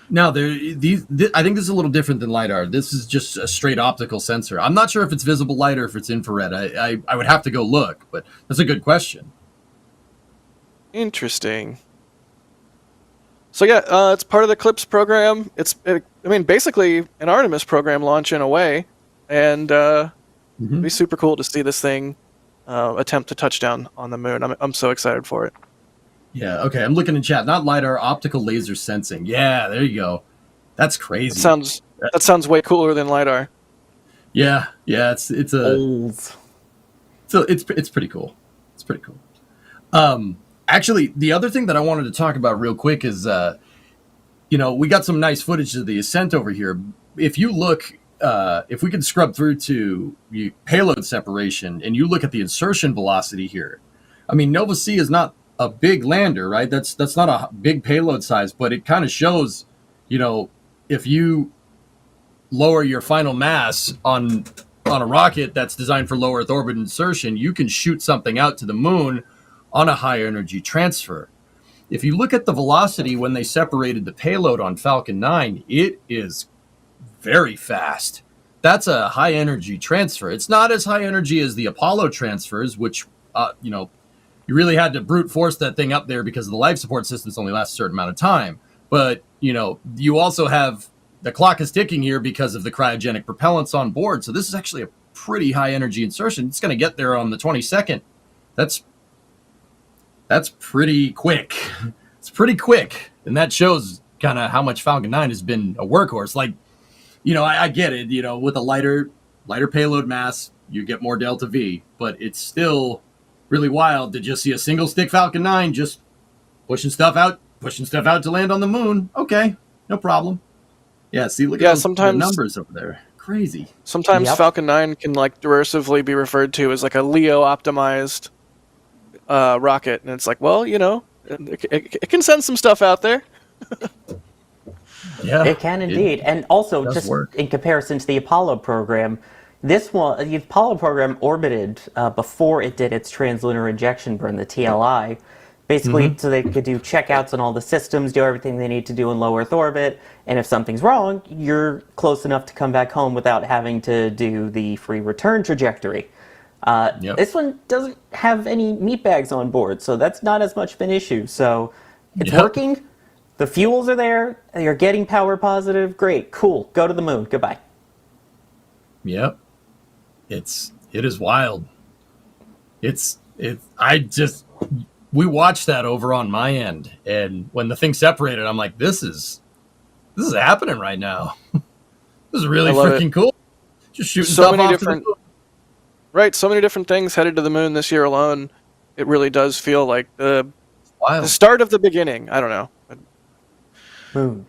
No, I think this is a little different than LiDAR. This is just a straight optical sensor. I'm not sure if it's visible light or if it's infrared. I would have to go look, but that's a good question. Interesting. So yeah, it's part of the CLIPS program. I mean, basically an Artemis program launch in a way, and it'd be super cool to see this thing attempt to touch down on the moon. I'm so excited for it. Yeah. Okay. I'm looking in chat. Not LiDAR, optical laser sensing. Yeah. There you go. That's crazy. That sounds way cooler than LiDAR. Yeah. Yeah. It's pretty cool. It's pretty cool. Actually, the other thing that I wanted to talk about real quick is, we got some nice footage of the ascent over here. If you look, if we could scrub through to payload separation and you look at the insertion velocity here, I mean, Nova C is not a big lander, right? That's not a big payload size, but it kind of shows, if you lower your final mass on a rocket that's designed for low Earth orbit insertion, you can shoot something out to the moon on a high energy transfer. If you look at the velocity when they separated the payload on Falcon 9, it is very fast. That's a high energy transfer. It's not as high energy as the Apollo transfers, which, you really had to brute force that thing up there because the life support systems only last a certain amount of time. But, you also have the clock is ticking here because of the cryogenic propellants on board. So this is actually a pretty high energy insertion. It's going to get there on the 22nd. That's pretty quick. It's pretty quick. And that shows kind of how much Falcon 9 has been a workhorse. Like, I get it, with a lighter payload mass, you get more delta V, but it's still really wild to just see a single stick Falcon 9 just pushing stuff out to land on the moon. Okay, no problem. Yeah, see, look at the numbers over there. Crazy. Sometimes Falcon 9 can derisively be referred to as like a LEO optimized rocket, and it's like, well, it can send some stuff out there. Yeah, it can indeed. And also, just in comparison to the Apollo program, the Apollo program orbited before it did its translunar injection burn, the TLI, basically so they could do checkouts on all the systems, do everything they need to do in low Earth orbit, and if something's wrong, you're close enough to come back home without having to do the free return trajectory. This one doesn't have any meat bags on board, so that's not as much of an issue. So it's working. The fuels are there. You're getting power positive. Great. Cool. Go to the moon. Goodbye. Yep. It is wild. We watched that over on my end, and when the thing separated, I'm like, this is happening right now. This is really freaking cool. Just shooting so stuff many off different, to the moon. Right, so many different things headed to the moon this year alone. It really does feel like the start of the beginning. I don't know. Moon.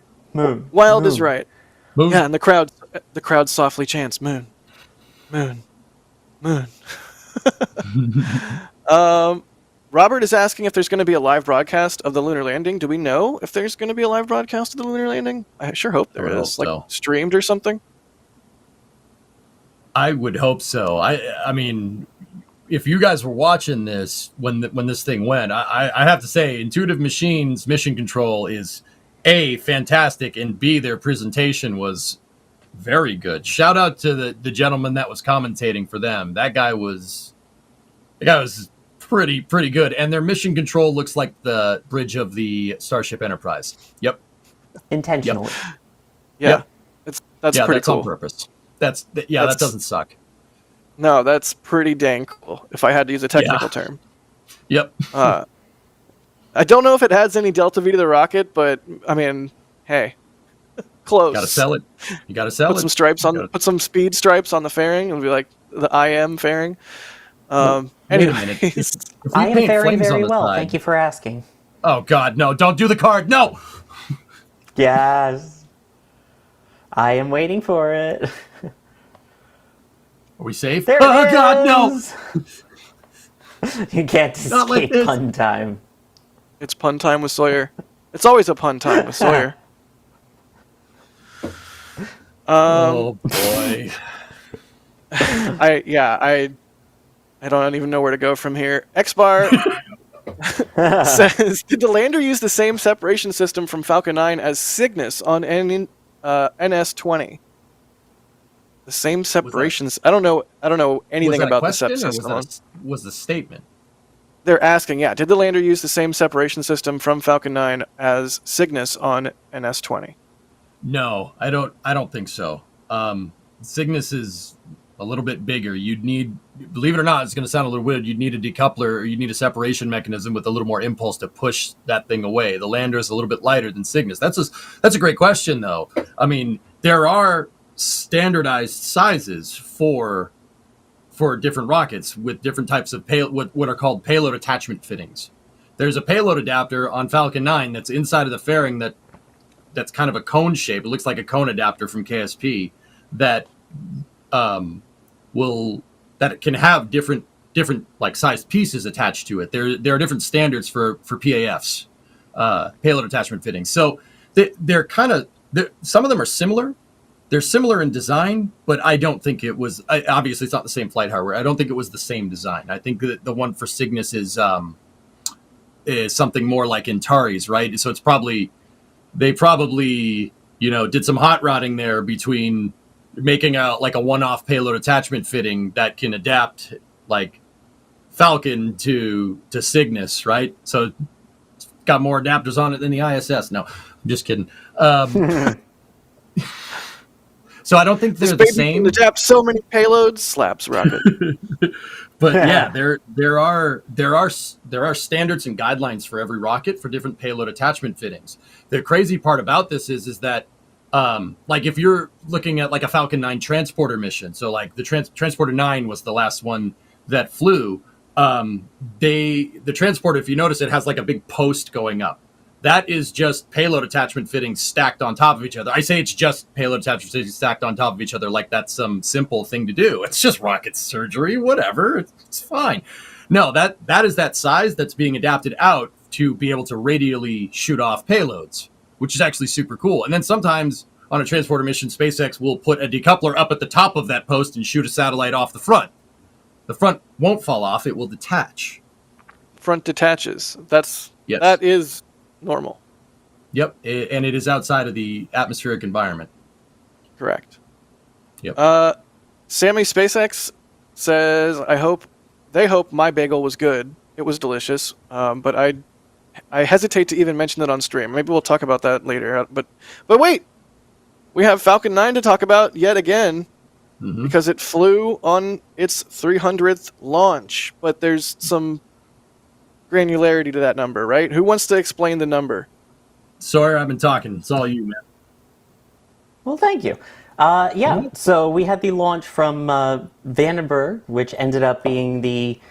Wild moon. is right. Moon. Yeah, and the crowd softly chants, "Moon, moon, moon." Robert is asking if there's going to be a live broadcast of the lunar landing. Do we know if there's going to be a live broadcast of the lunar landing? I sure hope there is, streamed or something. I would hope so. I mean, if you guys were watching this when this thing went, I have to say, Intuitive Machines Mission Control is A, fantastic, and B, their presentation was very good. Shout out to the gentleman that was commentating for them. That guy was pretty good, and their mission control looks like the bridge of the Starship Enterprise. Yep. Intentionally. Yep. Yeah, that's pretty cool. On purpose. That doesn't suck. No, that's pretty dang cool, if I had to use a technical term. Yep. I don't know if it adds any delta V to the rocket, but I mean, hey, close. Gotta sell it. You gotta sell Put some stripes put some speed stripes on the fairing. It'll be like the IM fairing. Anyways, I am faring very well. Thank you for asking. Oh God, no! Don't do the card. No. Yes. I am waiting for it. Are we safe? There oh it God, is! No! You can't escape like pun time. It's pun time with Sawyer. It's always a pun time with Sawyer. Oh boy. I don't even know where to go from here. Xbar says, did the lander use the same separation system from Falcon 9 as Cygnus on NS-20? The same separations. I don't know anything about the SEP system. Was the statement? they're asking, did the lander use the same separation system from Falcon 9 as Cygnus on an S-20? No, I don't think so. Cygnus is a little bit bigger. You'd need, believe it or not, it's going to sound a little weird, you'd need a decoupler or you'd need a separation mechanism with a little more impulse to push that thing away. The lander is a little bit lighter than Cygnus. That's a great question, though. I mean, there are standardized sizes for different rockets with different types of what are called payload attachment fittings. There's a payload adapter on Falcon 9 that's inside of the fairing that's kind of a cone shape. It looks like a cone adapter from KSP that can have different like sized pieces attached to it. There are different standards for PAFs, payload attachment fittings. So they're some of them are similar. They're similar in design, but I don't think it was. Obviously, it's not the same flight hardware. I don't think it was the same design. I think that the one for Cygnus is something more like Antares, right? So they probably did some hot rodding there between making a one-off payload attachment fitting that can adapt like Falcon to Cygnus, right? So it's got more adapters on it than the ISS. No, I'm just kidding. So I don't think they're the same. Adapt so many payloads, slaps rocket. But yeah, there are standards and guidelines for every rocket for different payload attachment fittings. The crazy part about this is that like if you're looking at like a Falcon 9 transporter mission, so like the Transporter 9 was the last one that flew. The transporter, if you notice, it has like a big post going up. That is just payload attachment fittings stacked on top of each other. I say it's just payload attachment fittings stacked on top of each other like that's some simple thing to do. It's just rocket surgery, whatever. It's fine. No, that is that size that's being adapted out to be able to radially shoot off payloads, which is actually super cool. And then sometimes on a transporter mission, SpaceX will put a decoupler up at the top of that post and shoot a satellite off the front. The front won't fall off. It will detach. Front detaches. Yes. That is normal. Yep, and it is outside of the atmospheric environment. Correct. Yep. Sammy SpaceX says, they hope my bagel was good. It was delicious, but I hesitate to even mention it on stream. Maybe we'll talk about that later. But wait, we have Falcon 9 to talk about yet again, because it flew on its 300th launch. But there's some granularity to that number, right? Who wants to explain the number? Sawyer, I've been talking. It's all you, man. Well, thank you. So we had the launch from Vandenberg, which ended up being the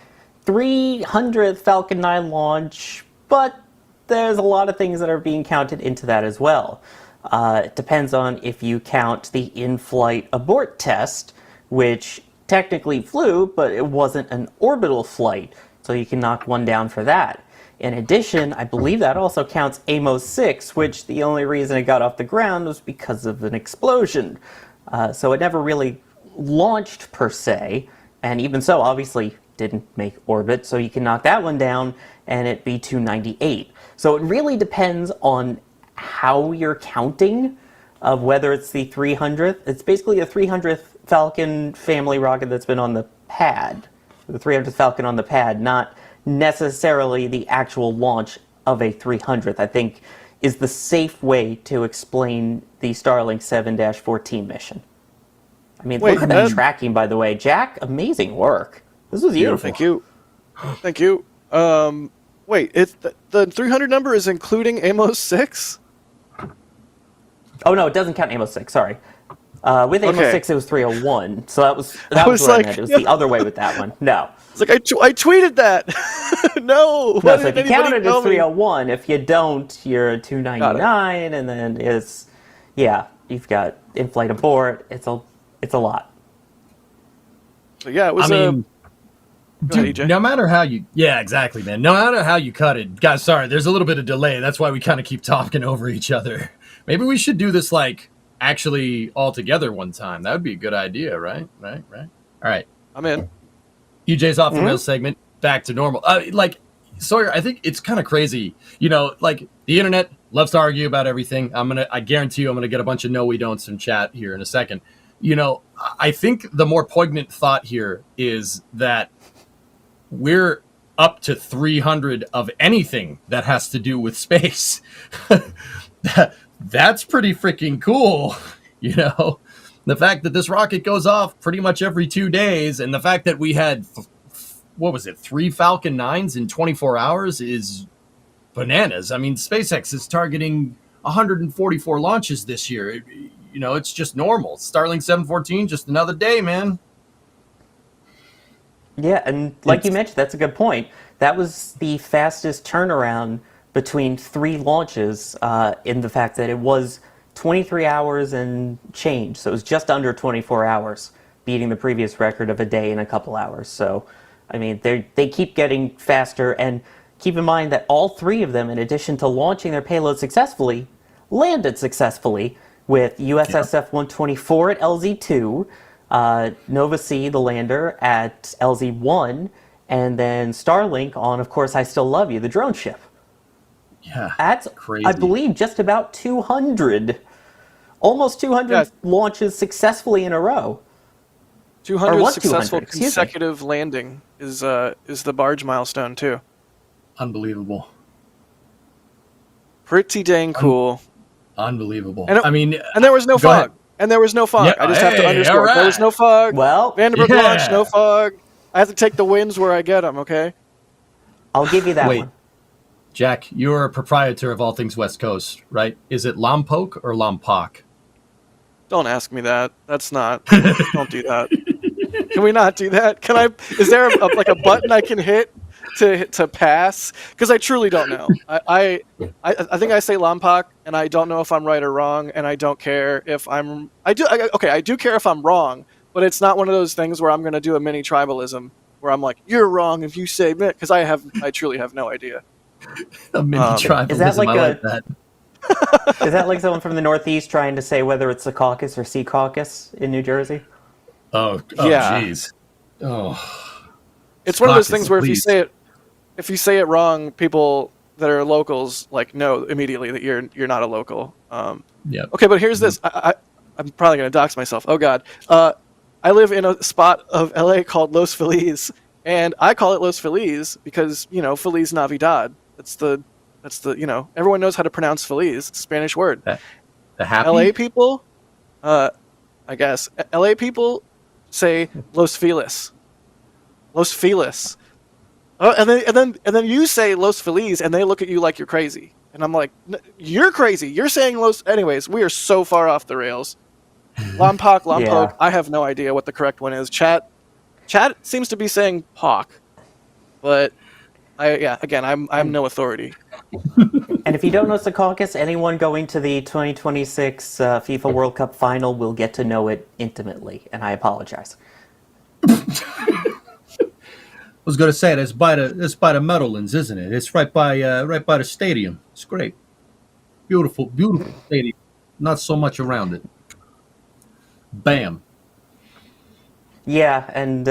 300th Falcon 9 launch, but there's a lot of things that are being counted into that as well. It depends on if you count the in-flight abort test, which technically flew, but it wasn't an orbital flight. So you can knock one down for that. In addition, I believe that also counts Amos 6, which the only reason it got off the ground was because of an explosion. So it never really launched per se, and even so, obviously didn't make orbit, so you can knock that one down and it'd be 298. So it really depends on how you're counting of whether it's the 300th. It's basically a 300th Falcon family rocket that's been on the pad. The 300th Falcon on the pad, not necessarily the actual launch of a 300th, I think is the safe way to explain the Starlink 7-14 mission. I mean, look at that tracking, by the way. Jack, amazing work. This was beautiful. Thank you. Thank you. Wait, the 300 number is including Amos 6? Oh, no, it doesn't count Amos 6, sorry. With Amos 6, it was 301, so that was what I meant. It was the other way with that one. No. It's like, I tweeted that! No! So if you count it as 301, if you don't, you're 299, and then you've got in-flight abort. It's a lot. So yeah, it was no matter how you... Yeah, exactly, man. No matter how you cut it. Guys, sorry, there's a little bit of delay. That's why we kind of keep talking over each other. Maybe we should do this, actually all together one time. That would be a good idea, right? Right. All right. I'm in. EJ's off the rails segment. Back to normal. Sawyer, I think it's kind of crazy. The internet loves to argue about everything. I guarantee you I'm going to get a bunch of no we don'ts in chat here in a second. I think the more poignant thought here is that we're up to 300 of anything that has to do with space. That's pretty freaking cool. You know, the fact that this rocket goes off pretty much every 2 days, and the fact that we had, 3 Falcon 9s in 24 hours is bananas. I mean, SpaceX is targeting 144 launches this year. You know, it's just normal. Starlink 714, just another day, man. Yeah, and like you mentioned, that's a good point. That was the fastest turnaround between 3 launches in the fact that it was 23 hours and change. So it was just under 24 hours, beating the previous record of a day and a couple hours. So, I mean, they keep getting faster. And keep in mind that all 3 of them, in addition to launching their payload successfully, landed successfully with USSF 124 at LZ2, Nova C, the lander, at LZ1, and then Starlink on, of course, I Still Love You, the drone ship. Yeah, that's crazy. I believe just about 200, almost 200 launches successfully in a row. 200 successful consecutive landing is the barge milestone too. Unbelievable. Pretty dang cool. Unbelievable. And and there was no fog. Ahead. And there was no fog. Yeah, I just have to underscore. right. There was no fog. Well, Vandenberg launch, no fog. I have to take the wins where I get them, okay? I'll give you that one. Jack, you're a proprietor of all things West Coast, right? Is it Lompoc or Lompoc? Don't ask me that. That's not. Don't do that. Can we not do that? Can I? Is there a button I can hit to pass? Because I truly don't know. I think I say Lompoc, and I don't know if I'm right or wrong, and I don't care if I'm. I do care if I'm wrong, but it's not one of those things where I'm going to do a mini tribalism where I'm like, you're wrong if you say it, because I truly have no idea. A mini tribalism. Is that like I like that. Is that like someone from the Northeast trying to say whether it's the caucus or Sea Caucus in New Jersey? Oh, yeah. Jeez. Oh, it's one of those things where if you say it wrong, people that are locals know immediately that you're not a local. Yeah. Okay, but here's this. I'm probably gonna dox myself. Oh God. I live in a spot of LA called Los Feliz, and I call it Los Feliz because Feliz Navidad. That's the everyone knows how to pronounce Feliz. It's a Spanish word. The happy? LA people, I guess LA people say Los Feliz. Los Feliz. And then you say Los Feliz, and they look at you like you're crazy. And I'm like, you're crazy. You're saying Los. Anyways, we are so far off the rails. Lompoc. Yeah. I have no idea what the correct one is. Chat seems to be saying POC, but I'm no authority. And if you don't know it's the caucus, anyone going to the 2026 FIFA World Cup final will get to know it intimately, and I apologize. I was going to say it's by the Meadowlands, isn't it? It's right by the stadium. It's great, beautiful stadium. Not so much around it. Bam. Yeah, and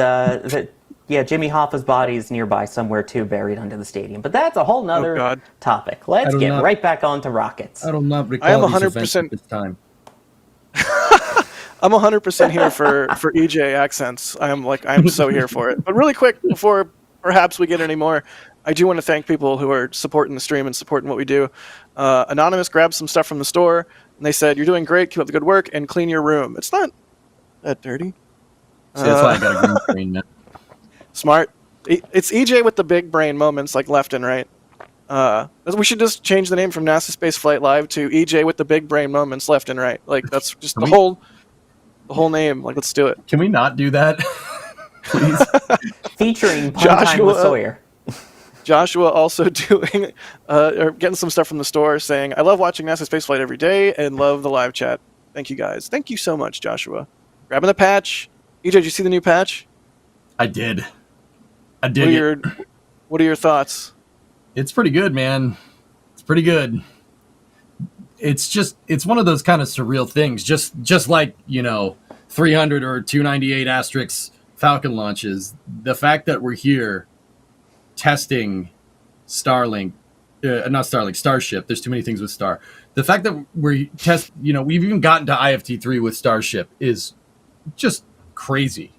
Jimmy Hoffa's body is nearby somewhere too, buried under the stadium. But that's a whole nother topic. Let's get right back onto rockets. I do not recall I am 100% this time. I'm 100% here for EJ accents. I'm so here for it. But really quick, before perhaps we get any more, I do want to thank people who are supporting the stream and supporting what we do. Anonymous grabbed some stuff from the store, and they said, "You're doing great. Keep up the good work, and clean your room." It's not that dirty. See, that's why I got a green screen, man. Smart. It's EJ with the big brain moments, left and right. We should just change the name from NASASpaceflight Live to EJ with the big brain moments, left and right. That's just the whole name. Let's do it. Can we not do that, please? Featuring Pun Time with Sawyer. Joshua also doing or getting some stuff from the store, saying, "I love watching NASASpaceflight every day and love the live chat." Thank you guys. Thank you so much, Joshua. Grabbing the patch. EJ, did you see the new patch? I did. What are your thoughts? It's pretty good, man. It's pretty good. It's one of those kind of surreal things. Just like 300 or 298 asterisk Falcon launches. The fact that we're here testing Starlink, not Starlink, Starship. There's too many things with Star. The fact that we've even gotten to IFT3 with Starship is just crazy.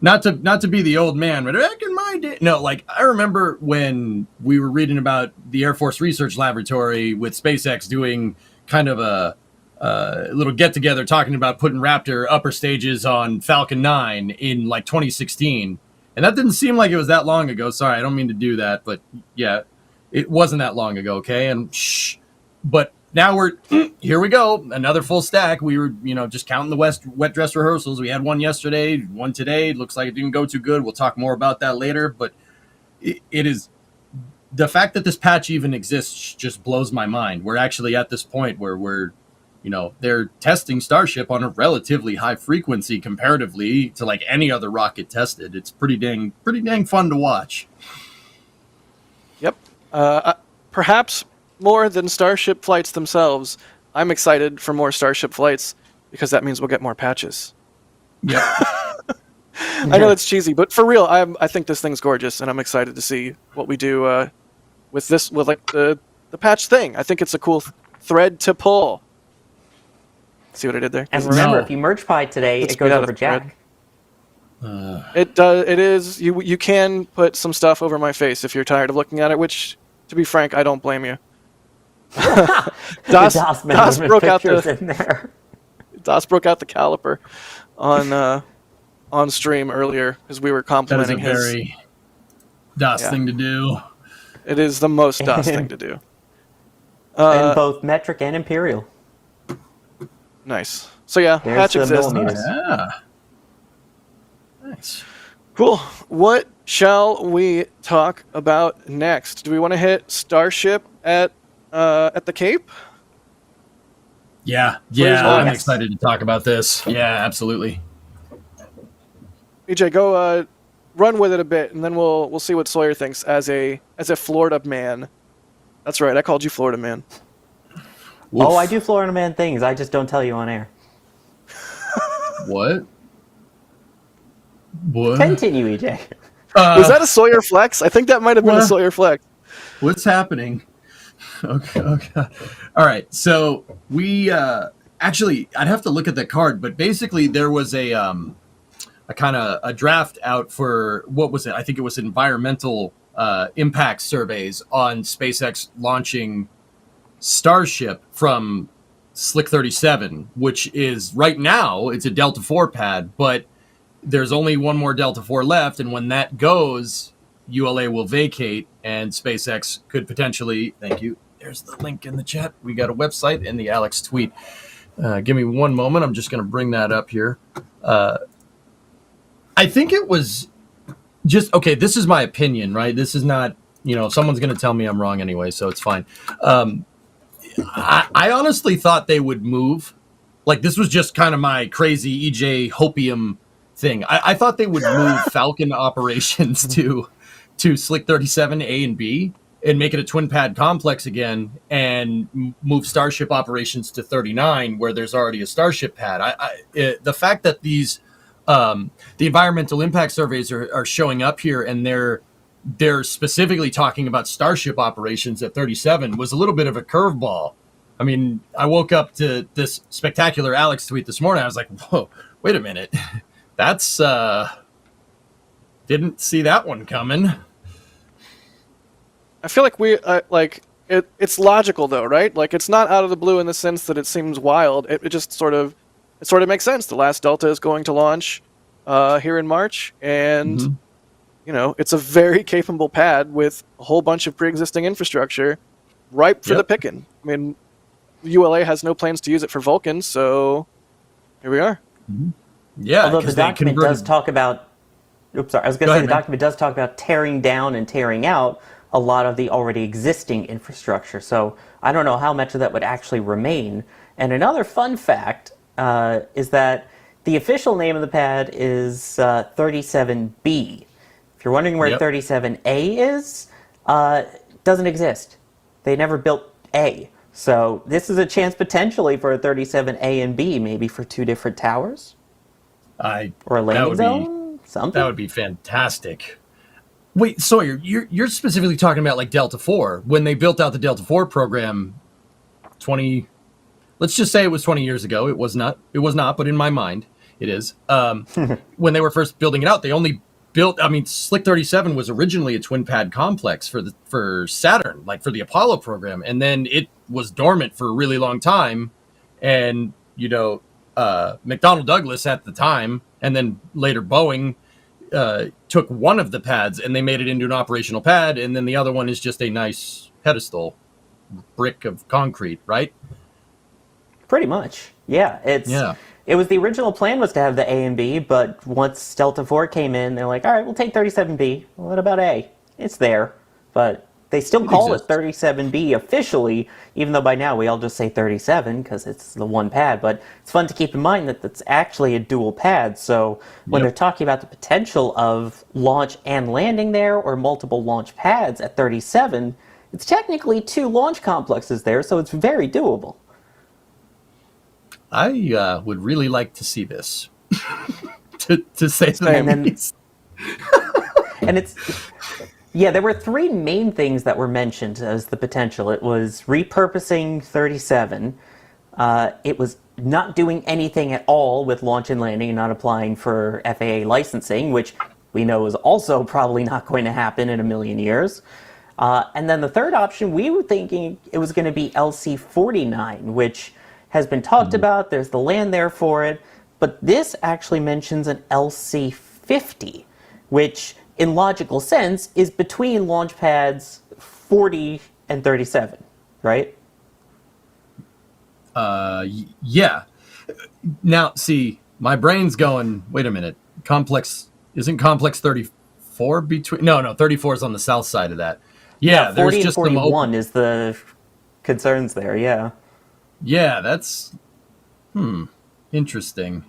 not to be the old man, but back in my day, no, like I remember when we were reading about the Air Force Research Laboratory with SpaceX doing kind of a little get together talking about putting Raptor upper stages on Falcon 9 in like 2016. And that didn't seem like it was that long ago. Sorry, I don't mean to do that, but yeah, it wasn't that long ago. Okay. And but now here we go. Another full stack. We were, just counting the wet dress rehearsals. We had one yesterday, one today. Looks like it didn't go too good. We'll talk more about that later. But it is the fact that this patch even exists just blows my mind. We're actually at this point where they're testing Starship on a relatively high frequency comparatively to like any other rocket tested. It's pretty dang fun to watch. Yep. Perhaps more than Starship flights themselves, I'm excited for more Starship flights because that means we'll get more patches. Yeah. I know it's cheesy, but for real, I think this thing's gorgeous, and I'm excited to see what we do with the patch thing. I think it's a cool thread to pull. See what I did there? And remember, if you merge pi today, it goes over Jack. It does. It is. You can put some stuff over my face if you're tired of looking at it. Which, to be frank, I don't blame you. Das broke out the caliper on stream earlier because we were complimenting his. That is a very DOS thing to do. It is the most DOS thing to do. And both metric and imperial. Nice. So yeah, patch exists. Yeah. Nice. Cool. What shall we talk about next? Do we want to hit Starship at the Cape? Yeah, I'm excited to talk about this. Yeah, absolutely. EJ, go run with it a bit, and then we'll see what Sawyer thinks as a Florida man. That's right, I called you Florida man. Oof. Oh, I do Florida man things. I just don't tell you on air. What? Continue, EJ. Was that a Sawyer flex? I think that might have been a Sawyer flex. What's happening? Okay. All right. So we actually, I'd have to look at the card, but basically there was a kind of a draft out for what was it? I think it was environmental impact surveys on SpaceX launching Starship from Slick 37, which is right now it's a Delta 4 pad, but there's only one more Delta 4 left, and when that goes, ULA will vacate, and SpaceX could potentially. Thank you. There's the link in the chat. We got a website in the Alex tweet. Give me one moment. I'm just going to bring that up here. I think it was just okay. This is my opinion, right? This is not. Someone's going to tell me I'm wrong anyway, so it's fine. I honestly thought they would move. Like, this was just kind of my crazy EJ hopium thing. I thought they would move Falcon operations to Slick 37 A and B and make it a twin pad complex again and move Starship operations to 39 where there's already a Starship pad. The fact that these the environmental impact surveys are showing up here and they're specifically talking about Starship operations at 37 was a little bit of a curveball. I mean, I woke up to this spectacular Alex tweet this morning. I was like, whoa, wait a minute. That's, didn't see that one coming. I feel like it's logical though, right? Like, it's not out of the blue in the sense that it seems wild. It just sort of makes sense. The last Delta is going to launch here in March, and it's a very capable pad with a whole bunch of pre-existing infrastructure ripe for the picking. I mean, ULA has no plans to use it for Vulcan, so here we are. Mm-hmm. Yeah, although the document does talk about. Oops, sorry. I was going to say the document does talk about tearing down and tearing out a lot of the already existing infrastructure. So I don't know how much of that would actually remain. And another fun fact is that the official name of the pad is 37B. If you're wondering where 37A is, doesn't exist. They never built A. So this is a chance potentially for a 37A and B, maybe for two different towers. Or a landing zone? Something? That would be fantastic. Wait, Sawyer, you're specifically talking about like Delta 4. When they built out the Delta 4 program 20, let's just say it was 20 years ago. It was not, but in my mind, It is. When they were first building it out, they only built. I mean, Slick 37 was originally a twin pad complex for Saturn, like for the Apollo program, and then it was dormant for a really long time. And McDonnell Douglas at the time, and then later Boeing took one of the pads and they made it into an operational pad, and then the other one is just a nice pedestal brick of concrete, right? Pretty much, yeah. It was the original plan was to have the A and B, but once Delta IV came in, they're like, all right, we'll take 37B. What about A? It's there, but they still call it 37B officially, even though by now we all just say 37 because it's the one pad. But it's fun to keep in mind that that's actually a dual pad. So when they're talking about the potential of launch and landing there or multiple launch pads at 37, it's technically 2 launch complexes there, so it's very doable. I would really like to see this, to say the least. And it's... Yeah, there were 3 main things that were mentioned as the potential. It was repurposing 37. It was not doing anything at all with launch and landing and not applying for FAA licensing, which we know is also probably not going to happen in a million years. And then the third option, we were thinking it was going to be LC-49, which has been talked about. There's the land there for it. But this actually mentions an LC-50, which... in logical sense, is between launch pads 40 and 37, right? Yeah. Now, see, my brain's going, wait a minute. Isn't complex 34 between? No, 34 is on the south side of that. Yeah, 40 there's just and 41 is the concerns there, yeah. Yeah, that's, interesting.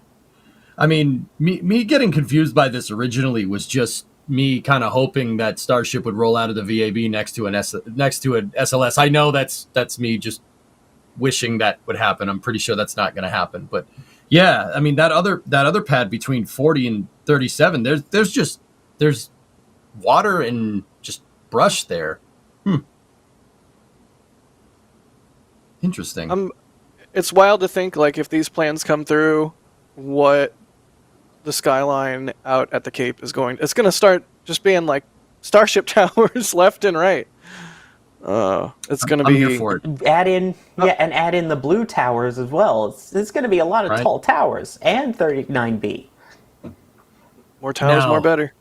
I mean, me getting confused by this originally was just me kind of hoping that Starship would roll out of the VAB next to an SLS. I know that's me just wishing that would happen. I'm pretty sure that's not going to happen. But yeah, I mean that other pad between 40 and 37, there's water and just brush there. Interesting. It's wild to think, like, if these plans come through, what the skyline out at the Cape is going. It's going to start just being like Starship towers left and right. It's going to be here for it. Add in the blue towers as well. It's going to be a lot of tall towers and 39B. More towers, more better.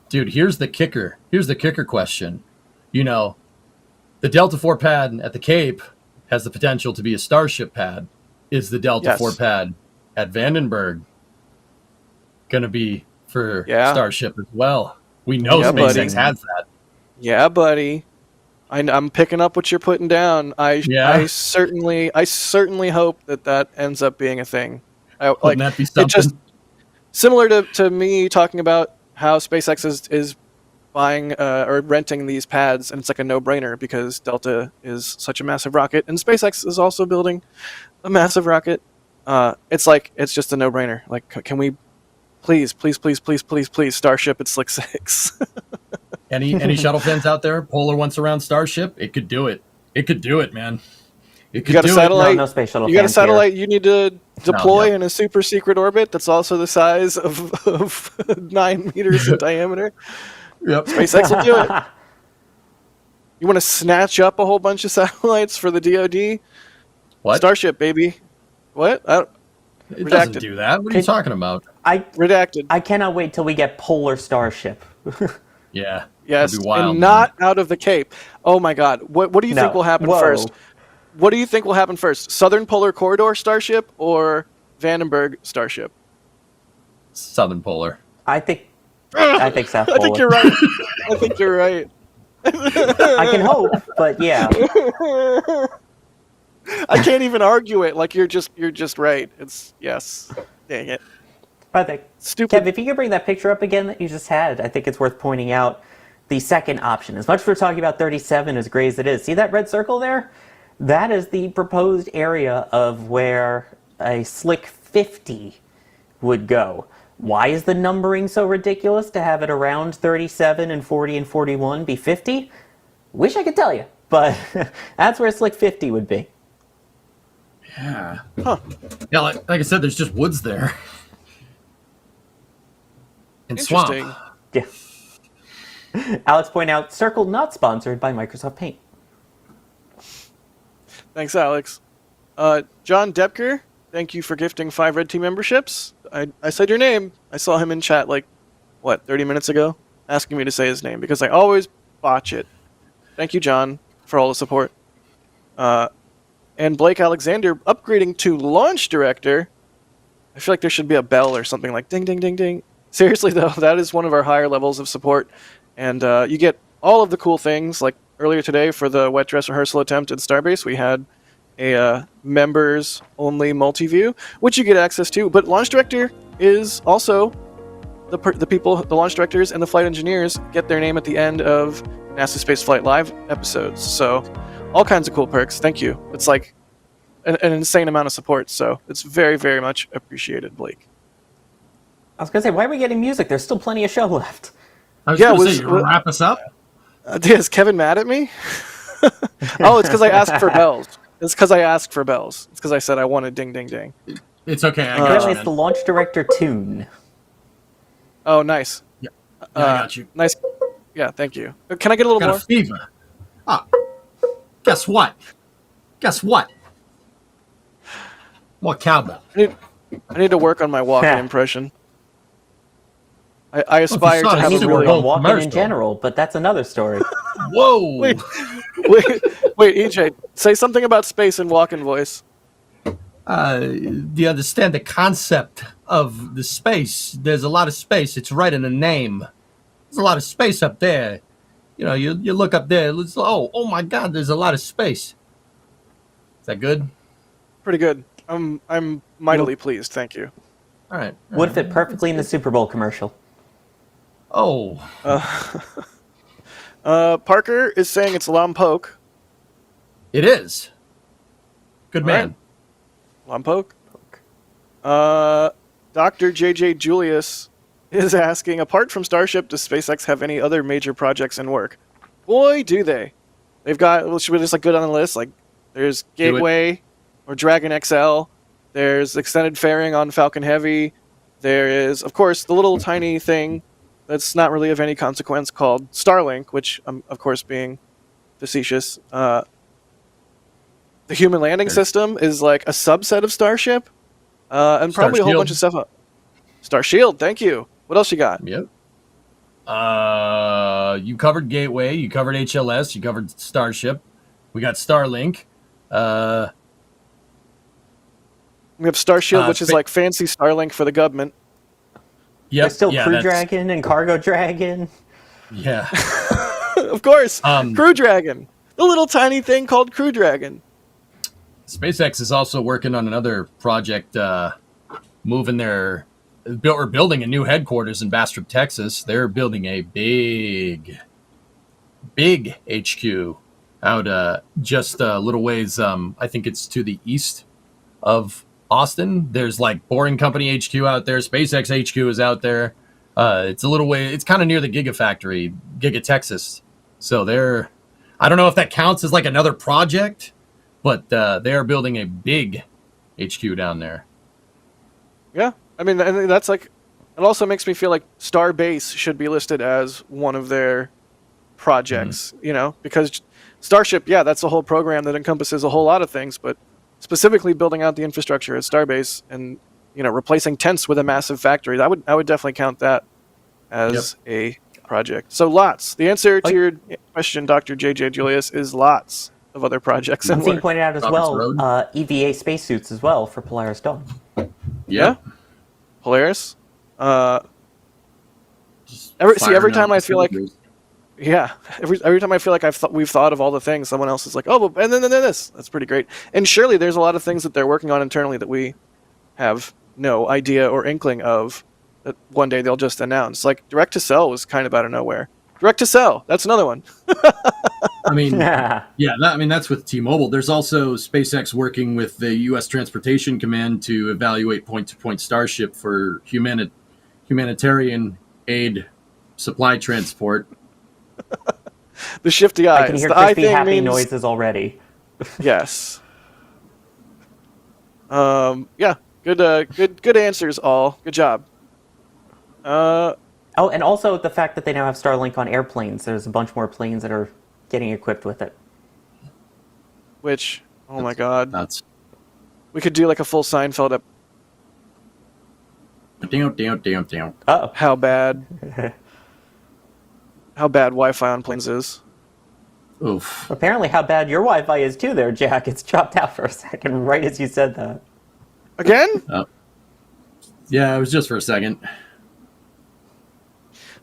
Dude, here's the kicker. Here's the kicker question. The Delta IV pad at the Cape has the potential to be a Starship pad. Is the Delta IV pad at Vandenberg going to be for Starship as well? We know SpaceX has that. Yeah, buddy. I'm picking up what you're putting down. I certainly hope that ends up being a thing. Wouldn't that be something? It just similar to me talking about how SpaceX is buying or renting these pads, and it's like a no-brainer because Delta is such a massive rocket, and SpaceX is also building a massive rocket. It's just a no-brainer. Like, can we please, Starship at Slick 6? Any shuttle fans out there? Polar once around Starship, it could do it. It could do it, man. It could you got a satellite. No space shuttle. You got a satellite you need to deploy in a super secret orbit that's also the size of 9 meters in diameter. Yep. SpaceX will do it. You want to snatch up a whole bunch of satellites for the DoD? What? Starship, baby. What? It doesn't do that. What are you talking about? Redacted. I cannot wait till we get Polar Starship. Yeah. Yes, that'd be wild, and not out of the Cape. Oh my God. What do you think will happen first? What do you think will happen first? Southern Polar Corridor Starship or Vandenberg Starship? Southern Polar. I think South Polar. I think you're right. I think you're right. I can hope, but yeah. I can't even argue it. Like you're just right. It's yes. Dang it. I think stupid. Kev, if you could bring that picture up again that you just had, I think it's worth pointing out the second option. As much as we're talking about 37 as gray as it is, see that red circle there? That is the proposed area of where a Slick 50 would go. Why is the numbering so ridiculous to have it around 37 and 40 and 41 be 50? Wish I could tell you, but that's where Slick 50 would be. Yeah. Huh. Yeah, like I said, there's just woods there. And Interesting. Swamp. Yeah. Alex point out, Circle not sponsored by Microsoft Paint. Thanks, Alex. John Depker, thank you for gifting 5 Red Team memberships. I said your name. I saw him in chat 30 minutes ago, asking me to say his name because I always botch it. Thank you, John, for all the support. And Blake Alexander upgrading to Launch Director. I feel like there should be a bell or something like ding, ding, ding, ding. Seriously, though, that is one of our higher levels of support. And you get all of the cool things. Like earlier today for the wet dress rehearsal attempt at Starbase, we had a members-only multi-view, which you get access to. But Launch Director is also the people, the launch directors and the flight engineers get their name at the end of NASASpaceflight Live episodes. So all kinds of cool perks. Thank you. It's like an insane amount of support. So it's very, very much appreciated, Blake. I was going to say, why are we getting music? There's still plenty of show left. I was going to say, you wrap us up? Is Kevin mad at me? Oh, it's because I asked for bells. It's because I asked for bells. It's because I said I wanted ding, ding, ding. It's okay. I got Apparently, you, it's the launch director tune. Oh, nice. Yeah, I got you. Nice. Yeah, thank you. Can I get a little Got more? a fever. Ah, guess what? Guess what? What cowbell? I need to work on my walking impression. I aspire to have a really really walking in general, but that's another story. Whoa! Wait, EJ, say something about space in walking voice. Do you understand the concept of the space? There's a lot of space. It's right in the name. There's a lot of space up there. You know, you look up there. It's, oh my God! There's a lot of space. Is that good? Pretty good. I'm mightily pleased. Thank you. All right. Would fit perfectly in the Super Bowl commercial. Oh. Parker is saying it's Lompoc. It is. Good man. Right. Lompoc. Dr. JJ Julius is asking, apart from Starship, does SpaceX have any other major projects in work? Boy, do they. They've got, well, should we just go down the list? Like, there's Gateway or Dragon XL. There's extended fairing on Falcon Heavy. There is, of course, the little tiny thing that's not really of any consequence called Starlink, which I'm, of course, being facetious. The human landing system is like a subset of Starship. And probably a whole bunch of stuff. Starshield, thank you. What else you got? Yep. You covered Gateway, you covered HLS, you covered Starship. We got Starlink. We have Starshield, which is like fancy Starlink for the government. Yep. There's still Crew Dragon and Cargo Dragon. Yeah. Of course. Crew Dragon. The little tiny thing called Crew Dragon. SpaceX is also working on another project, building a new headquarters in Bastrop, Texas. They're building a big HQ out just a little ways. I think it's to the east of Austin. There's like Boring Company HQ out there. SpaceX HQ is out there. It's a little way. It's kind of near the Gigafactory, Giga Texas. So I don't know if that counts as like another project, but they are building a big HQ down there. Yeah, I mean that's like. It also makes me feel like Starbase should be listed as one of their projects. You know, because Starship, yeah, that's a whole program that encompasses a whole lot of things, but specifically building out the infrastructure at Starbase and replacing tents with a massive factory, I would definitely count that as a project. So lots. The answer to your question, Dr. JJ Julius, is lots of other projects. And being pointed out as well, EVA spacesuits as well for Polaris Dawn. Yeah, Polaris. Every time I feel like, every time I feel like we've thought of all the things, someone else is like, oh, and then this. That's pretty great. And surely there's a lot of things that they're working on internally that we have no idea or inkling of that one day they'll just announce. Like direct to cell was kind of out of nowhere. Direct to cell, that's another one. I mean, that's with T-Mobile. There's also SpaceX working with the U.S. Transportation Command to evaluate point-to-point Starship for humanitarian aid supply transport. The shifty eyes. I can hear the crispy happy noises already. Yes. Yeah. Good answers all. Good job. Oh, and also the fact that they now have Starlink on airplanes. There's a bunch more planes that are getting equipped with it. Which, oh my god. Nuts. We could do like a full Seinfeld up. Damn. Uh-oh. How bad Wi-Fi on planes is. Oof. Apparently how bad your Wi-Fi is too there, Jack. It's chopped out for a second right as you said that. Again? Yeah, it was just for a second.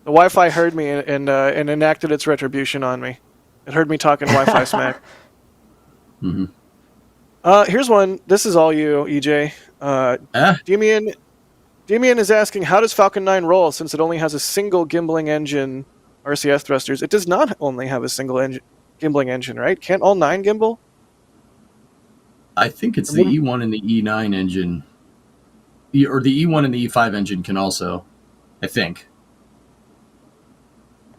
The Wi-Fi heard me and enacted its retribution on me. It heard me talking Wi-Fi smack. Here's one. This is all you, EJ. Demian is asking, how does Falcon 9 roll since it only has a single gimbling engine RCS thrusters? It does not only have a single gimbling engine, right? Can't all 9 gimbal? I think it's the E1 and the E9 engine. Or the E1 and the E5 engine can also, I think.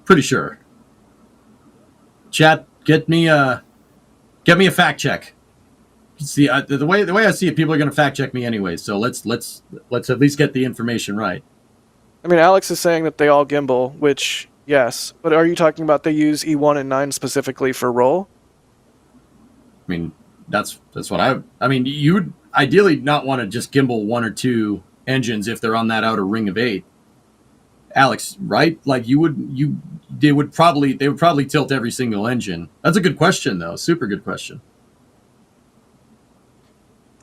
Pretty sure. Chat, get me a fact check. See, the way I see it, people are going to fact check me anyway. So let's at least get the information right. I mean, Alex is saying that they all gimbal, which yes, but are you talking about they use E1 and 9 specifically for roll? I mean, that's what I mean, you would ideally not want to just gimbal 1 or 2 engines if they're on that outer ring of 8. Alex, right? Like they would probably tilt every single engine. That's a good question though. Super good question.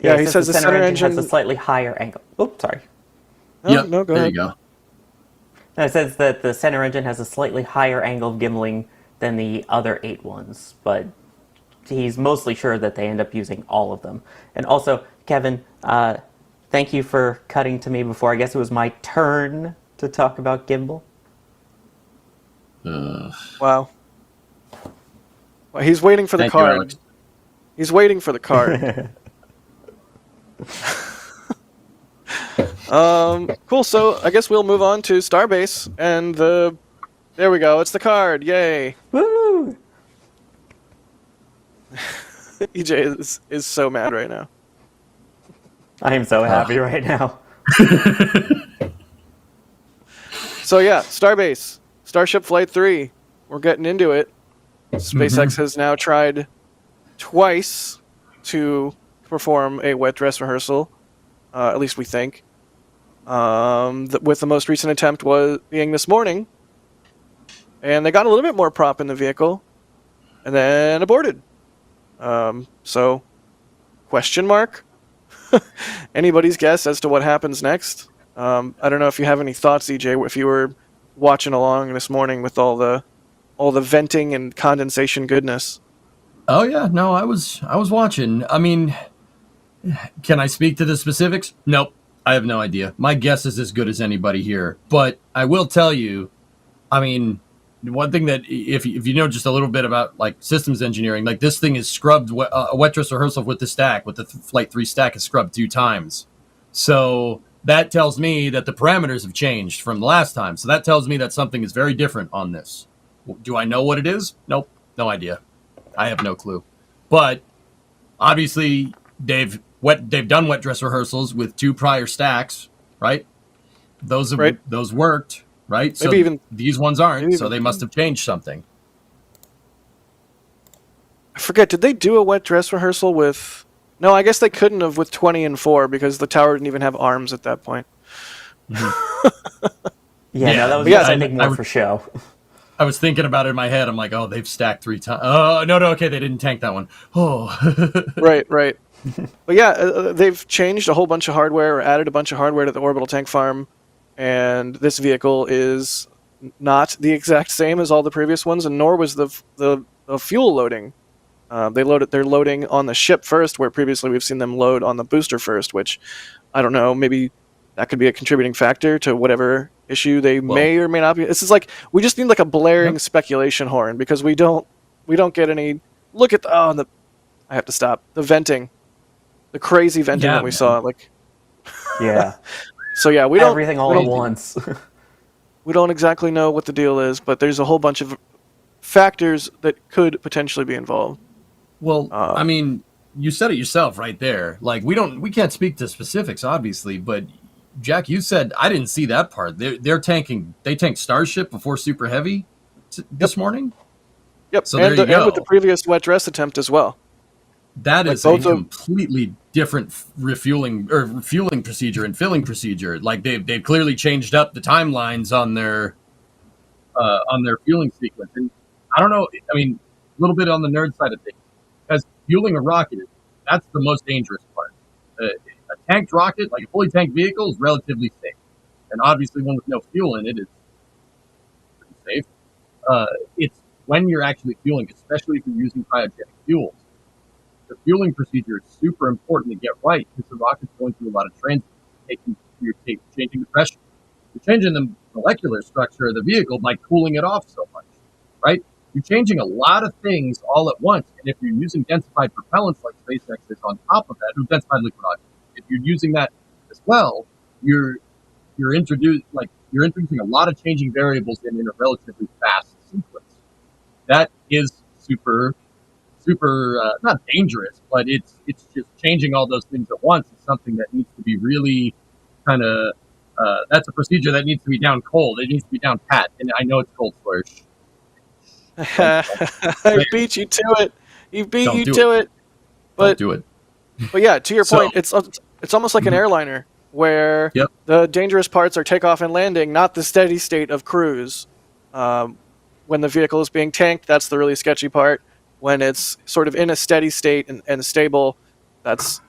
Yeah, he says the center engine has a slightly higher angle. Oops, sorry. No, go ahead. There you go. No, it says that the center engine has a slightly higher angle of gimbling than the other 8 ones, but he's mostly sure that they end up using all of them. And also, Kevin, thank you for cutting to me before. I guess it was my turn to talk about gimbal. Wow. Well, he's waiting for the Thank you, card. Alex. He's waiting for the card. Cool. So I guess we'll move on to Starbase and there we go. It's the card. Yay. Woo! EJ is so mad right now. I am so happy right now. So yeah, Starbase, Starship Flight 3. We're getting into it. SpaceX has now tried twice to perform a wet dress rehearsal. At least we think. With the most recent attempt being this morning. And they got a little bit more prop in the vehicle. And then aborted. So, question mark? Anybody's guess as to what happens next? I don't know if you have any thoughts, EJ, if you were watching along this morning with all the venting and condensation goodness. Oh yeah, no, I was watching. I mean, can I speak to the specifics? Nope, I have no idea. My guess is as good as anybody here. But I will tell you, I mean, one thing that if you know just a little bit about like systems engineering, like this thing is scrubbed. A wet dress rehearsal with the stack, with the Flight 3 stack, is scrubbed 2 times. So that tells me that the parameters have changed from the last time. So that tells me that something is very different on this. Do I know what it is? Nope, no idea. I have no clue. But obviously they've done wet dress rehearsals with 2 prior stacks, right? Those worked, right? Maybe even these ones aren't, so they must have changed something. I forget, did they do a wet dress rehearsal with... No, I guess they couldn't have with 20 and 4 because the tower didn't even have arms at that point. Yeah, no, that was just, I think, more for show. I was thinking about it in my head. I'm like, oh, they've stacked 3 times. Oh, no, okay, they didn't tank that one. Oh. Right. But yeah, they've changed a whole bunch of hardware or added a bunch of hardware to the orbital tank farm, and this vehicle is not the exact same as all the previous ones, and nor was the fuel loading. They're loading on the ship first, where previously we've seen them load on the booster first, which, I don't know, maybe that could be a contributing factor to whatever issue they may or may not be. This is like, we just need like a blaring speculation horn, because we don't get any... Look at I have to stop. The venting. The crazy venting that we saw. Like, yeah. So yeah, everything all at once. We don't exactly know what the deal is, but there's a whole bunch of factors that could potentially be involved. Well, I mean, you said it yourself right there. Like, we can't speak to specifics, obviously, but Jack, you said I didn't see that part. They tanked Starship before Super Heavy this morning. Yep, So there you and with go. the previous wet dress attempt as well. That Like is a completely different fueling procedure and filling procedure. Like they've clearly changed up the timelines on their fueling sequence. And I don't know. I mean, a little bit on the nerd side of things, because fueling a rocket, that's the most dangerous part. A tanked rocket, like a fully tanked vehicle, is relatively safe, and obviously one with no fuel in it is pretty safe. It's when you're actually fueling, especially if you're using cryogenic fuels. The fueling procedure is super important to get right, because the rocket's going through a lot of transit. You're changing the pressure. You're changing the molecular structure of the vehicle by cooling it off so much, right? You're changing a lot of things all at once. And if you're using densified propellants like SpaceX is on top of that, or densified liquid oxygen, if you're using that as well, you're introducing a lot of changing variables in a relatively fast sequence. That is super not dangerous, but it's just changing all those things at once. It's something that needs to be really kind of that's a procedure that needs to be down cold. It needs to be down pat. And I know it's cold, Sawyer. I beat you to it. He beat Don't you do to it. But Don't do it. But yeah, to your point, it's almost like an airliner where the dangerous parts are takeoff and landing, not the steady state of cruise. When the vehicle is being tanked, that's the really sketchy part. When it's sort of in a steady state and stable, that's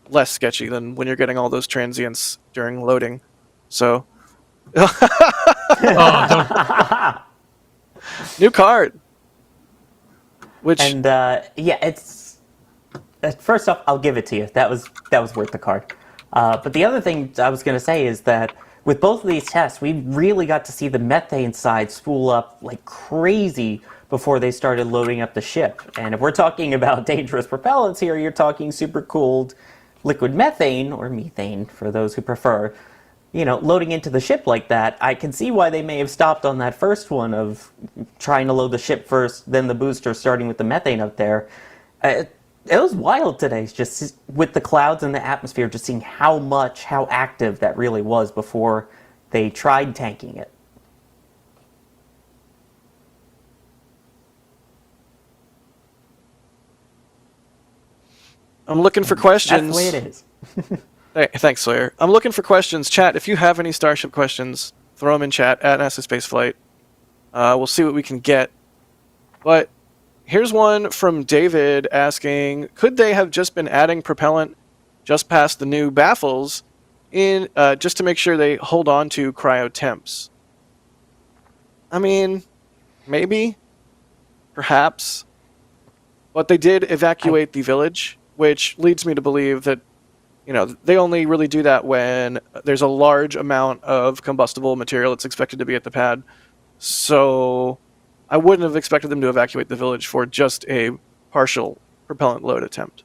less sketchy than when you're getting all those transients during loading. So, new card. It's first off, I'll give it to you. That was worth the card. But the other thing I was going to say is that with both of these tests, we really got to see the methane side spool up like crazy before they started loading up the ship. And if we're talking about dangerous propellants here, you're talking supercooled liquid methane, or methane for those who prefer, loading into the ship like that. I can see why they may have stopped on that first one of trying to load the ship first, then the booster, starting with the methane up there. It was wild today, just with the clouds and the atmosphere, just seeing how active that really was before they tried tanking it. I'm looking for questions. That's the way it is. Thanks, Sawyer. I'm looking for questions. Chat, if you have any Starship questions, throw them in chat at NASASpaceflight. We'll see what we can get. But here's one from David asking, could they have just been adding propellant just past the new baffles in just to make sure they hold on to cryo temps? I mean, maybe. Perhaps. But they did evacuate the village, which leads me to believe that they only really do that when there's a large amount of combustible material that's expected to be at the pad. So I wouldn't have expected them to evacuate the village for just a partial propellant load attempt,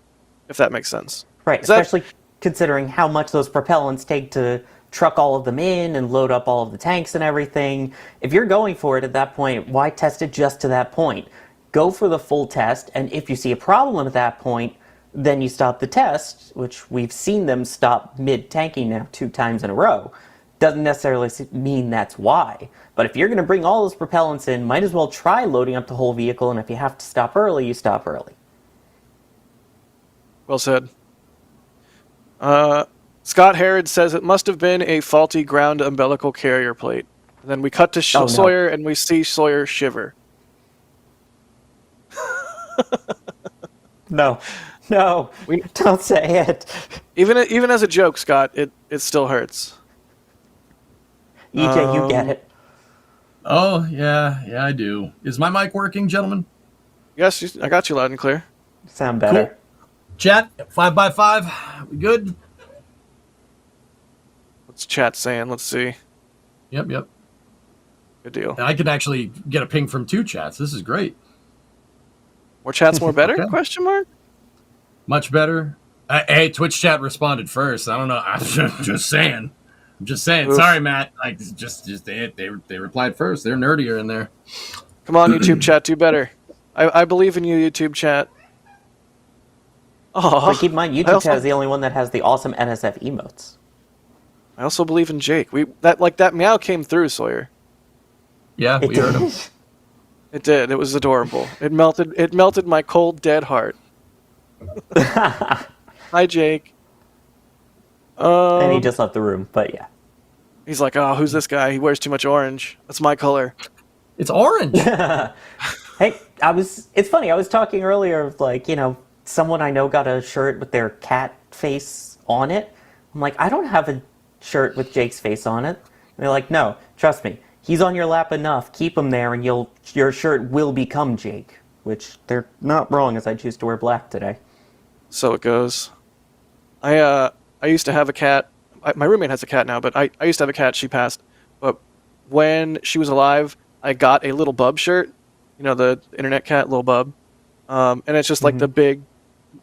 if that makes sense. Right, especially considering how much those propellants take to truck all of them in and load up all of the tanks and everything. If you're going for it at that point, why test it just to that point? Go for the full test, and if you see a problem at that point, then you stop the test, which we've seen them stop mid-tanking now 2 times in a row. Doesn't necessarily mean that's why. But if you're going to bring all those propellants in, might as well try loading up the whole vehicle, and if you have to stop early, you stop early. Well said. Scott Harrod says it must have been a faulty ground umbilical carrier plate. And then we cut to Sawyer, and we see Sawyer shiver. No, don't say it. Even as a joke, Scott, it still hurts. EJ, you get it. Oh, yeah, I do. Is my mic working, gentlemen? Yes, I got you loud and clear. Sound better. Cool. Chat, 5x5. We good? What's chat saying? Let's see. Yep. Good deal. And I could actually get a ping from 2 chats. This is great. More chats, more better? Okay. Question mark? Much better. Hey, Twitch chat responded first. I don't know. I'm just saying. Oof. Sorry, Matt. Like, they replied first. They're nerdier in there. Come on, YouTube chat, do better. I believe in you, YouTube chat. But keep in mind, YouTube chat is the only one that has the awesome NSF emotes. I also believe in Jake. That meow came through, Sawyer. Yeah, we heard him. It did. It was adorable. It melted my cold, dead heart. Hi, Jake. And he just left the room, but yeah. He's like, oh, who's this guy? He wears too much orange. That's my color. It's orange. Hey, it's funny, I was talking earlier of like, someone I know got a shirt with their cat face on it. I'm like, I don't have a shirt with Jake's face on it. And they're like, no, trust me. He's on your lap enough. Keep him there, and your shirt will become Jake. Which they're not wrong, as I choose to wear black today. So it goes. I used to have a cat. My roommate has a cat now, but I used to have a cat. She passed. But when she was alive, I got a little Bub shirt. The internet cat, little Bub. And it's just like the big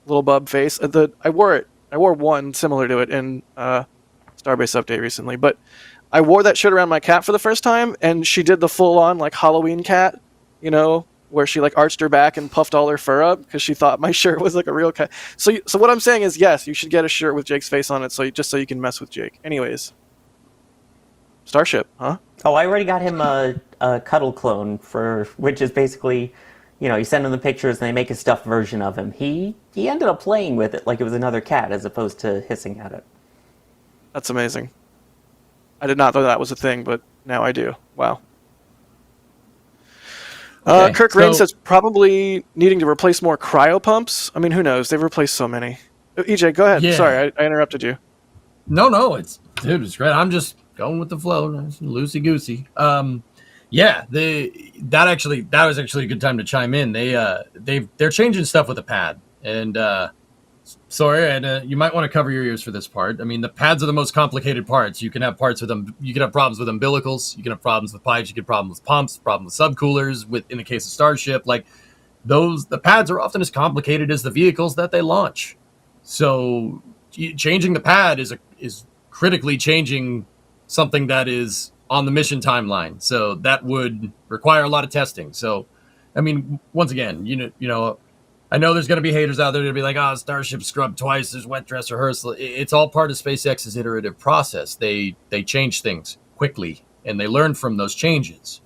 little Bub face. I wore it. I wore one similar to it in Starbase update recently, but I wore that shirt around my cat for the first time, and she did the full-on like Halloween cat, where she like arched her back and puffed all her fur up because she thought my shirt was like a real cat. So what I'm saying is, yes, you should get a shirt with Jake's face on it, so you can mess with Jake. Anyways, Starship, huh? Oh, I already got him a cuddle clone which is basically, you send him the pictures and they make a stuffed version of him. He ended up playing with it like it was another cat as opposed to hissing at it. That's amazing. I did not know that was a thing, but now I do. Wow. Okay, Kirk Rain says probably needing to replace more cryo pumps. I mean, who knows? They've replaced so many. EJ, go ahead. Yeah. Sorry, I interrupted you. No, it's great. I'm just going with the flow, loosey goosey. Yeah, that was actually a good time to chime in. They're changing stuff with the pad, and sorry, and you might want to cover your ears for this part. I mean, the pads are the most complicated parts. You can have parts with them. You can have problems with umbilicals. You can have problems with pipes. You can have problems with pumps. Problems with subcoolers. In the case of Starship, the pads are often as complicated as the vehicles that they launch. So changing the pad is critically changing something that is on the mission timeline. So that would require a lot of testing. So, I mean, once again, I know there's going to be haters out there to be like, Starship scrubbed twice, there's wet dress rehearsal. It's all part of SpaceX's iterative process. They change things quickly, and they learn from those changes.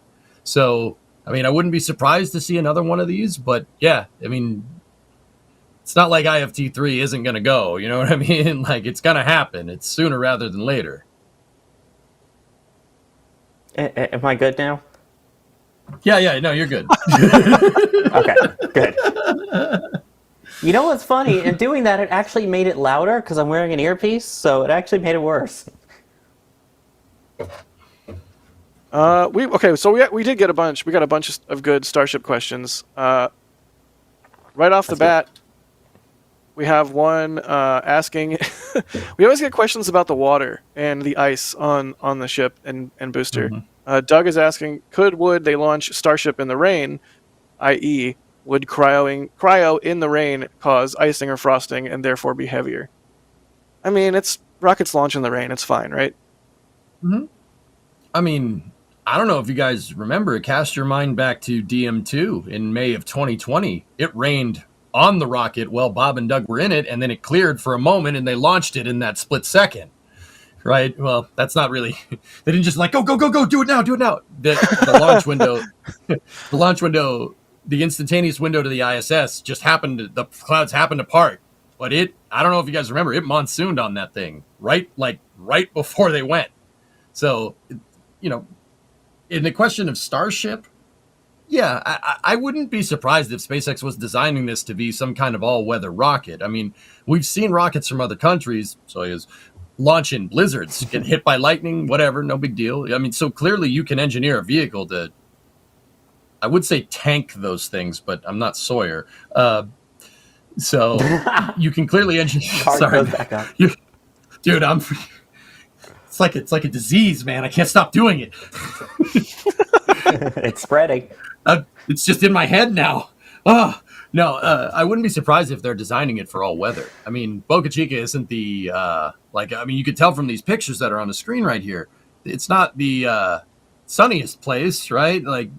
So, I mean, I wouldn't be surprised to see another one of these, but yeah, I mean, it's not like IFT3 isn't going to go, you know what I mean? Like, it's going to happen. It's sooner rather than later. Am I good now? Yeah, no, you're good. Okay, good. You know what's funny? In doing that, it actually made it louder because I'm wearing an earpiece, so it actually made it worse. We did get a bunch. We got a bunch of good Starship questions. Right off the bat, we have one asking. We always get questions about the water and the ice on the ship and booster. Mm-hmm. Doug is asking, would they launch Starship in the rain, i.e., would cryo in the rain cause icing or frosting and therefore be heavier? I mean, it's rockets launch in the rain. It's fine, right? Mm-hmm. I mean, I don't know if you guys remember. Cast your mind back to DM2 in May of 2020. It rained on the rocket while Bob and Doug were in it, and then it cleared for a moment, and they launched it in that split second. Right? Well, that's not really. They didn't just like go, do it now. The launch window, the instantaneous window to the ISS just happened. The clouds happened to part, but I don't know if you guys remember. It monsooned on that thing right before they went. So, in the question of Starship, yeah, I wouldn't be surprised if SpaceX was designing this to be some kind of all-weather rocket. I mean, we've seen rockets from other countries, Soyuz, launch in blizzards, get hit by lightning, whatever, no big deal. I mean, so clearly you can engineer a vehicle to, I would say tank those things, but I'm not Sawyer. So you can clearly engineer. Sorry, dude, It's like a disease, man. I can't stop doing it. It's spreading. It's just in my head now. Oh, no, I wouldn't be surprised if they're designing it for all weather. I mean, Boca Chica isn't the, you could tell from these pictures that are on the screen right here. It's not the sunniest place, right? And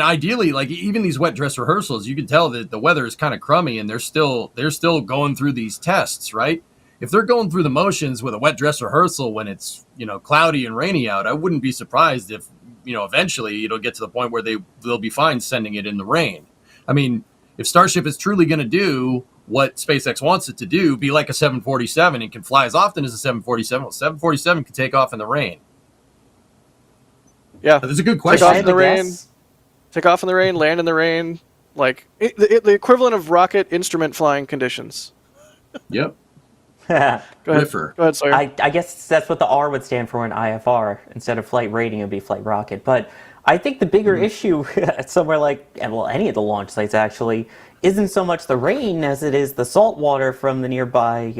ideally, even these wet dress rehearsals, you can tell that the weather is kind of crummy and they're still going through these tests, right? if they're going through the motions with a wet dress rehearsal when it's, cloudy and rainy out, I wouldn't be surprised if, eventually it'll get to the point where they'll be fine sending it in the rain. I mean, if Starship is truly going to do what SpaceX wants it to do, be like a 747 and can fly as often as a 747, well, 747 can take off in the rain. Yeah. That's a good question. Take off in the rain. Take off in the rain, land in the rain. Like, the equivalent of rocket instrument flying conditions. Yep. Go ahead, Sawyer. I guess that's what the R would stand for in IFR. Instead of flight rating, it would be flight rocket. But I think the bigger issue at somewhere like, any of the launch sites actually, isn't so much the rain as it is the salt water from the nearby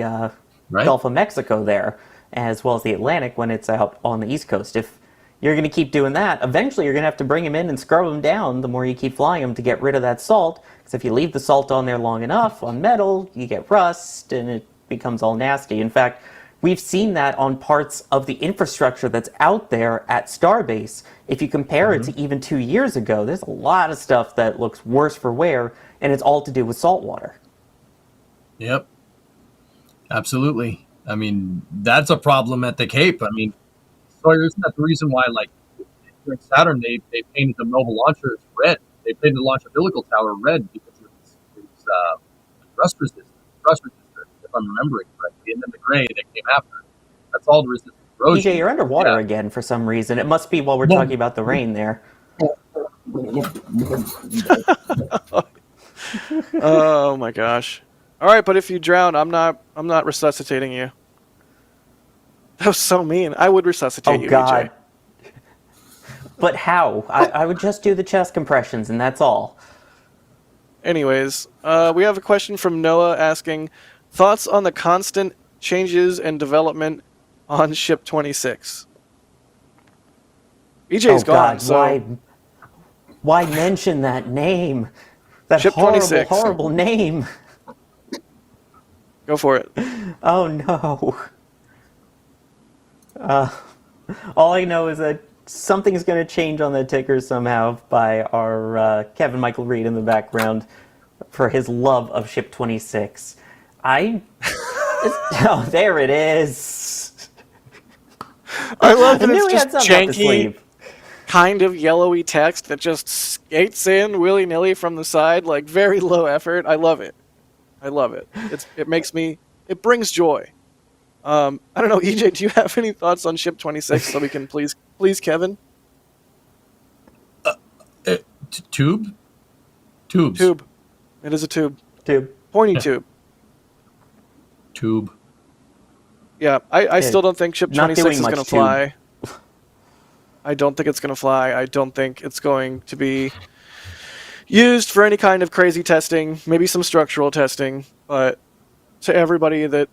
Gulf of Mexico there, as well as the Atlantic when it's out on the East Coast. If you're going to keep doing that, eventually you're going to have to bring them in and scrub them down the more you keep flying them to get rid of that salt. Because if you leave the salt on there long enough on metal, you get rust and it becomes all nasty. In fact, we've seen that on parts of the infrastructure that's out there at Starbase. If you compare it to even 2 years ago, there's a lot of stuff that looks worse for wear, and it's all to do with salt water. Yep. Absolutely. I mean, that's a problem at the Cape. I mean, Sawyer, isn't that the reason why, like, during Saturn, they painted the mobile launchers red? They painted the launch umbilical tower red because it's rust resistant, if I'm remembering correctly, and then the gray that came after. That's all there is to corrosion. EJ, you're underwater again for some reason. It must be while we're talking about the rain there. Oh my gosh! All right, but if you drown, I'm not resuscitating you. That was so mean. I would resuscitate you, God. EJ. But how? I would just do the chest compressions, and that's all. Anyways, we have a question from Noah asking, thoughts on the constant changes and development on Ship 26? EJ's gone, God, so... Why mention that name? That Ship horrible, 26. horrible name. Go for it. Oh, no. All I know is that something's going to change on the ticker somehow by our Kevin Michael Reed in the background for his love of Ship 26. Oh, there it is. I love that I knew it's he had just something up his janky, sleeve. kind of yellowy text that just skates in willy-nilly from the side, like very low effort. I love it. I love it. It brings joy. I don't know, EJ, do you have any thoughts on Ship 26 so we can please Kevin? Tubes. Tube. It is a tube. Pointy tube. Tube. Yeah, I still don't think Ship 26 is going to fly. I don't think it's going to fly. I don't think it's going to be used for any kind of crazy testing, maybe some structural testing, but to everybody that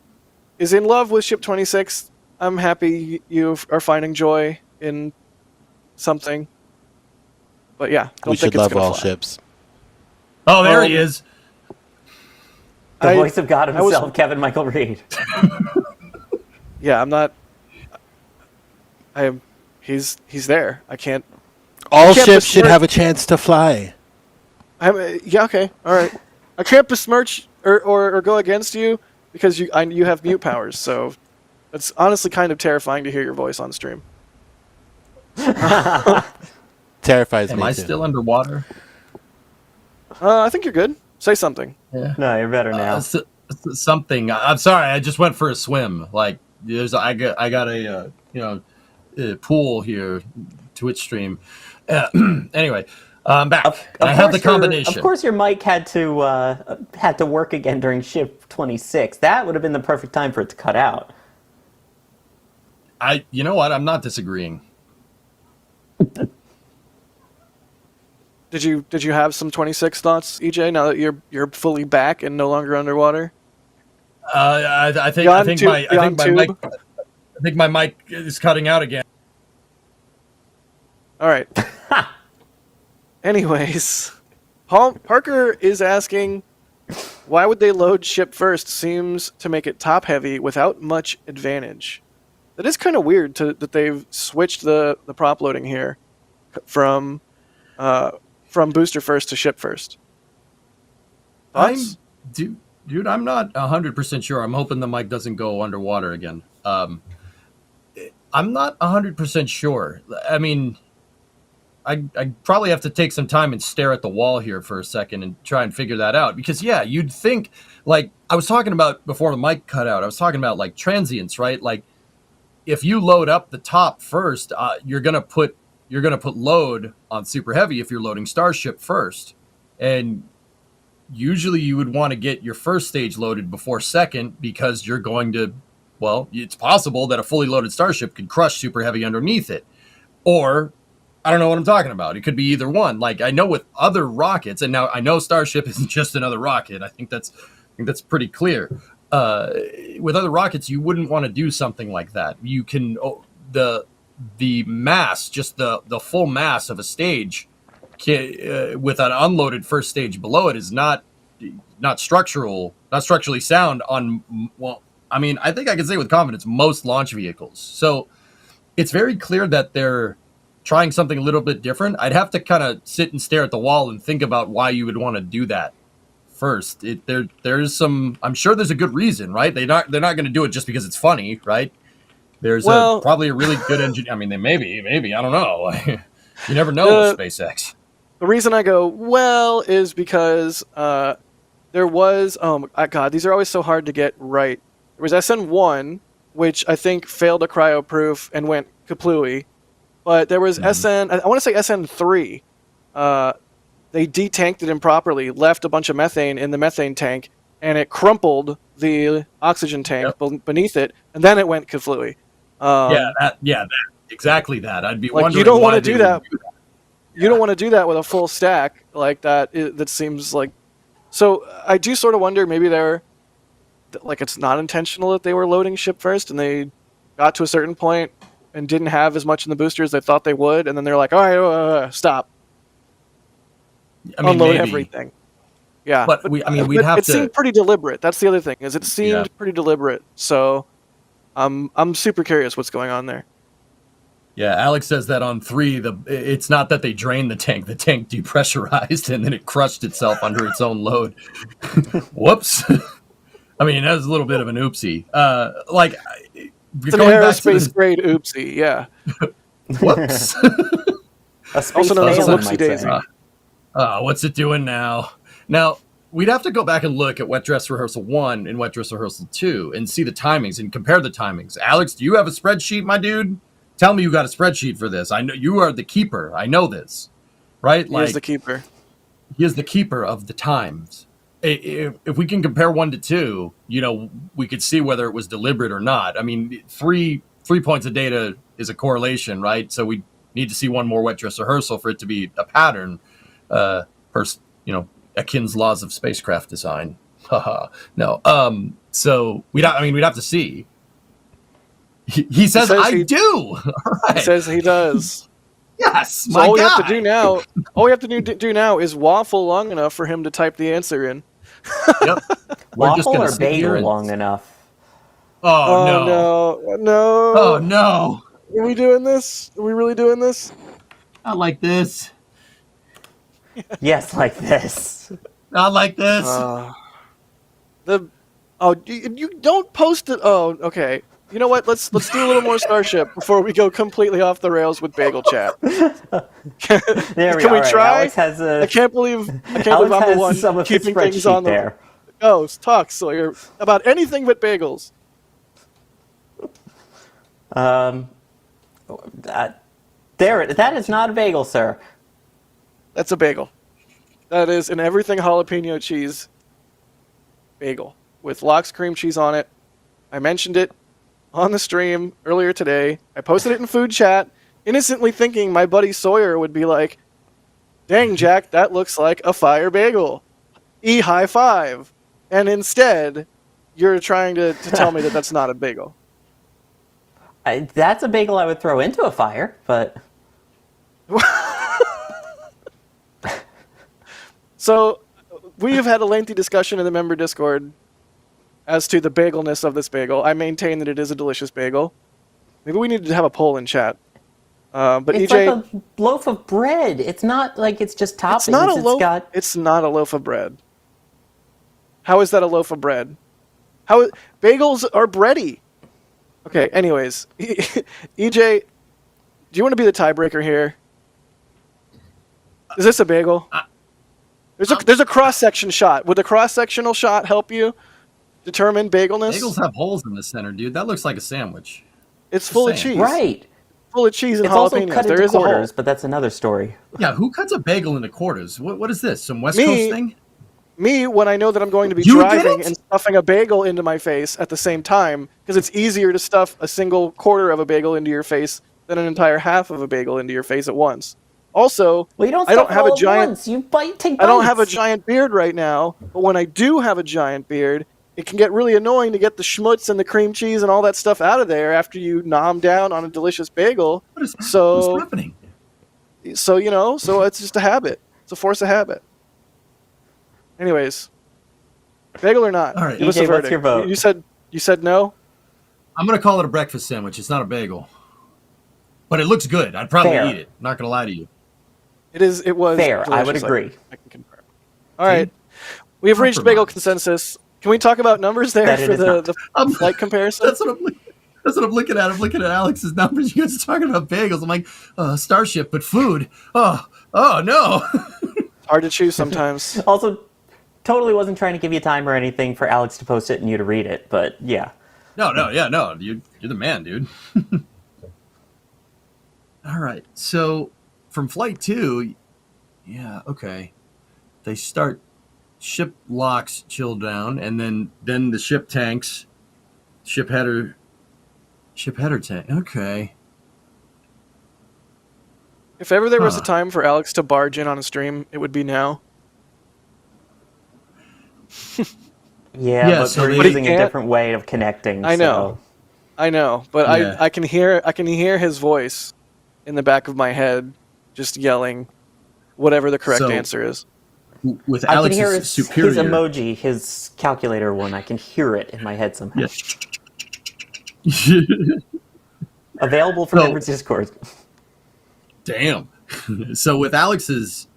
is in love with Ship 26, I'm happy you are finding joy in something. But yeah, don't we think should it's love gonna all fly. ships. Oh, there he is. The voice of God himself, Kevin Michael Reed. Yeah, I'm not. He's there. I can't. All ships should have a chance to fly. Yeah. Okay. All right. I can't besmirch or go against you because you have mute powers. So it's honestly kind of terrifying to hear your voice on stream. Terrifies me. Am I too. still underwater? I think you're good. Say something. Yeah. No, you're better now. Something. I'm sorry. I just went for a swim. Like I got a pool here, Twitch stream. Anyway, I'm back. I have the combination. Of course, your mic had to work again during Ship 26. That would have been the perfect time for it to cut out. You know what? I'm not disagreeing. Did you have some 26 thoughts, EJ? Now that you're fully back and no longer underwater. I think my mic is cutting out again. All right. Anyways, Parker is asking, why would they load ship first? Seems to make it top heavy without much advantage. That is kind of weird that they've switched the prop loading here from booster first to ship first. Thoughts? Dude, I'm not 100% sure. I'm hoping the mic doesn't go underwater again. I'm not 100% sure. I mean, I probably have to take some time and stare at the wall here for a second and try and figure that out. Because, yeah, you'd think, like, I was talking about before the mic cut out, I was talking about, like, transients, right? Like, if you load up the top first, you're gonna put load on Super Heavy if you're loading Starship first. And usually you would want to get your first stage loaded before second because you're going to, well, it's possible that a fully loaded Starship could crush Super Heavy underneath it. Or, I don't know what I'm talking about. It could be either one. Like, I know with other rockets, and now I know Starship isn't just another rocket. I think that's pretty clear. With other rockets, you wouldn't want to do something like that. You can, the mass, just the full mass of a stage with an unloaded first stage below it is not structurally sound on, well, I mean, I think I can say with confidence most launch vehicles. So it's very clear that they're trying something a little bit different. I'd have to kind of sit and stare at the wall and think about why you would want to do that first. There's some, I'm sure there's a good reason, right? They're not going to do it just because it's funny, right? There's probably a really good engine. I mean, they maybe, I don't know. You never know with SpaceX. The reason I go, well, is because there was, oh my God, these are always so hard to get right. There was SN1, which I think failed a cryo-proof and went kaplooey. But there was I want to say SN3. They detanked it improperly, left a bunch of methane in the methane tank, and it crumpled the oxygen tank beneath it, and then it went kaplooey. Exactly that. I'd be like, wondering you don't want why to do that. You don't want to do that with a full stack like that. That seems like. So I do sort of wonder, maybe they're like, it's not intentional that they were loading ship first, and they got to a certain point and didn't have as much in the booster as they thought they would, and then they're like, all right, stop. I mean, unload maybe. everything. Yeah, but we'd have it to. It seemed pretty deliberate. That's the other thing, is it seemed pretty deliberate. So, I'm super curious what's going on there. Yeah, Alex says that on 3, it's not that they drained the tank depressurized and then it crushed itself under its own load. Whoops. I mean, that was a little bit of an oopsie. It's an aerospace grade oopsie, yeah. Whoops. Also known as a whoopsie daisy. What's it doing now? Now, we'd have to go back and look at Wet Dress Rehearsal 1 and Wet Dress Rehearsal 2 and see the timings and compare the timings. Alex, do you have a spreadsheet, my dude? Tell me you got a spreadsheet for this. I know you are the keeper. I know this, right? He is the keeper. He is the keeper of the times. If we can compare 1 to 2, we could see whether it was deliberate or not. I mean, 3 points of data is a correlation, right? So we need to see 1 more Wet Dress Rehearsal for it to be a pattern. Akin's laws of spacecraft design. No. So we'd have to see. He says I do. All right. He says he does. Yes. So all we have to do now is waffle long enough for him to type the answer in. Yep. We're just Waffle gonna or bagel long enough? No. Oh no. Are we doing this? Are we really doing this? Not like this. Yes, like this. Not like this. You don't post it. Oh, okay. You know what? Let's do a little more Starship before we go completely off the rails with Bagel Chat. Can we try? I can't believe I'm the one keeping things on there. Oh, talk, Sawyer, about anything but bagels. That is not a bagel, sir. That's a bagel. That is an everything jalapeno cheese bagel with lox cream cheese on it. I mentioned it on the stream earlier today. I posted it in food chat, innocently thinking my buddy Sawyer would be like, dang, Jack, that looks like a fire bagel. High five. And instead, you're trying to tell me that that's not a bagel. That's a bagel I would throw into a fire, but... So, we have had a lengthy discussion in the member Discord as to the bagelness of this bagel. I maintain that it is a delicious bagel. Maybe we need to have a poll in chat. But it's EJ, like a loaf of bread. It's not like it's just toppings. It's not a loaf of bread. How is that a loaf of bread? Bagels are bready. Okay, anyways. EJ, do you want to be the tiebreaker here? Is this a bagel? There's a cross-section shot. Would the cross-sectional shot help you determine bagelness? Bagels have holes in the center, dude. That looks like a sandwich. It's full of cheese. Right. Full of cheese and it's jalapenos. Also cut there into is quarters, a hole, but that's another story. Yeah, who cuts a bagel into quarters? What is this? Some West Coast thing? Me, when I know that I'm going to be driving and stuffing a bagel into my face at the same time, because it's easier to stuff a single quarter of a bagel into your face than an entire half of a bagel into your face at once. Also, I don't have a giant. Once. You take bites. I don't have a giant beard right now, but when I do have a giant beard, it can get really annoying to get the schmutz and the cream cheese and all that stuff out of there after you nom down on a delicious bagel. What's happening? So it's just a habit. It's a force of habit. Anyways, bagel or not? All right, give us a verdict. What's your vote? You said no. I'm gonna call it a breakfast sandwich. It's not a bagel, but it looks good. I'd probably eat it. Not gonna lie to you. It was fair. I would delicious, agree. I can confirm. All right, we have reached bagel consensus. Can we talk about numbers there for the flight comparison? That's what I'm looking at. I'm looking at Alex's numbers. You guys are talking about bagels. I'm like, Starship, but food. Oh no. It's hard to choose sometimes. Also, totally wasn't trying to give you time or anything for Alex to post it and you to read it, but yeah. No. You're the man, dude. All right. So from Flight 2, yeah, okay. They start ship locks chill down, and then the ship tanks, ship header tank. Okay. If ever there was a time for Alex to barge in on a stream, it would be now. But we're using a different way of connecting. I know, but yeah. I can hear his voice in the back of my head, just yelling, whatever the correct answer is. With Alex's I can hear superior, his emoji, his calculator one. I can hear it in my head somehow. Yeah. Available for members Discord. Damn. So with Alex's,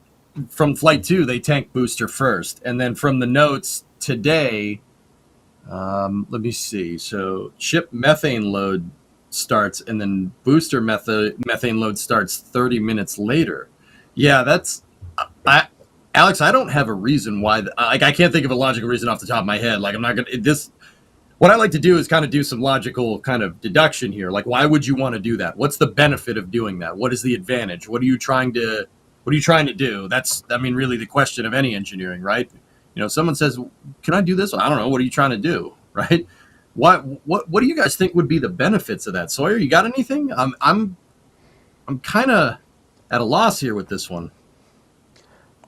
from Flight 2, they tank booster first, and then from the notes today, let me see. So ship methane load starts, and then booster methane load starts 30 minutes later. Yeah, that's Alex, I don't have a reason why. I can't think of a logical reason off the top of my head. Like, I'm not gonna this. What I like to do is kind of do some logical kind of deduction here. Like, why would you want to do that? What's the benefit of doing that? What is the advantage? What are you trying to do? That's, really the question of any engineering, right? Someone says, "Can I do this?" I don't know. What are you trying to do, right? What do you guys think would be the benefits of that? Sawyer, you got anything? I'm kind of at a loss here with this one.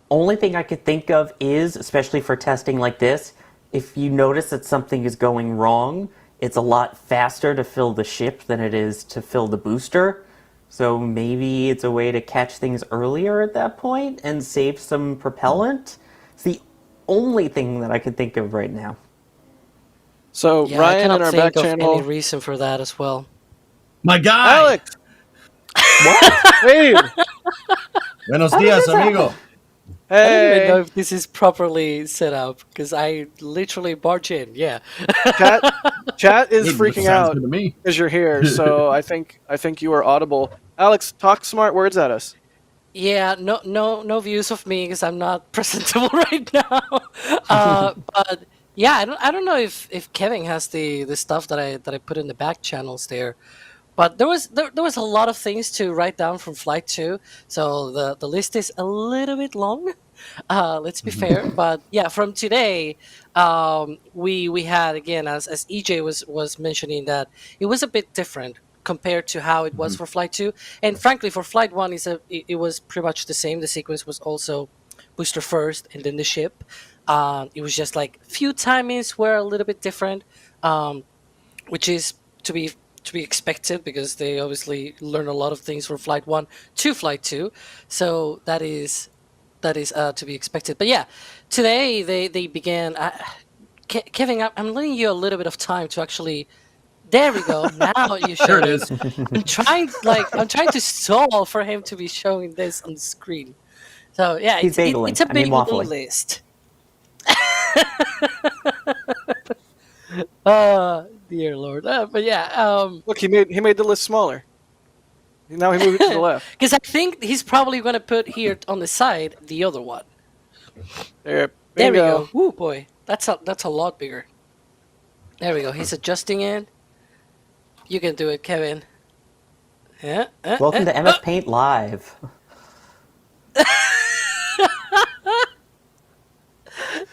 Only thing I could think of is, especially for testing like this, if you notice that something is going wrong, it's a lot faster to fill the ship than it is to fill the booster. So maybe it's a way to catch things earlier at that point and save some propellant. It's the only thing that I could think of right now. So yeah, Ryan in our back channel. I cannot think of any reason for that as well. My guy, Alex. What? Wait. Buenos dias, amigo. Hey. I don't even know if this is properly set up because I literally barge in. Yeah. Chat is freaking out because you're here. So I think you are audible. Alex, talk smart words at us. Yeah. No views of me because I'm not presentable right now. But yeah, I don't know if Kevin has the stuff that I put in the back channels there. But there was a lot of things to write down from Flight 2, so the list is a little bit long. Let's be fair, but yeah, from today, we had again as EJ was mentioning that it was a bit different compared to how it was for Flight 2, and frankly for Flight 1 it was pretty much the same. The sequence was also booster first and then the ship. It was just like few timings were a little bit different, which is to be expected because they obviously learn a lot of things from Flight 1 to Flight 2, so that is to be expected. But yeah, today they began. Kevin, I'm letting you a little bit of time to actually. There we go. Now you show There it is. I'm trying to stall for him to be showing this on the screen. So yeah, it's a big blue list. Dear Lord. But yeah, Look, he made the list smaller. Now he moved it to the left. because I think he's probably going to put here on the side the other one. There There we bingo. go. Woo, boy, that's a lot bigger. There we go. He's adjusting it. You can do it, Kevin. Yeah. Welcome to MS Paint Live.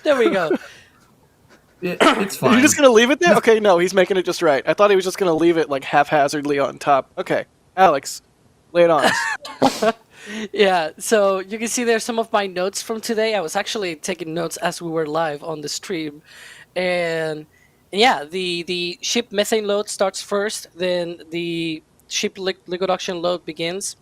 There we go. It's fine. You're just gonna leave it there? Okay, no, he's making it just right. I thought he was just gonna leave it like haphazardly on top. Okay, Alex, lay it on us. Yeah, so you can see there's some of my notes from today. I was actually taking notes as we were live on the stream. And yeah, the ship methane load starts first, then the ship liquid oxygen load begins.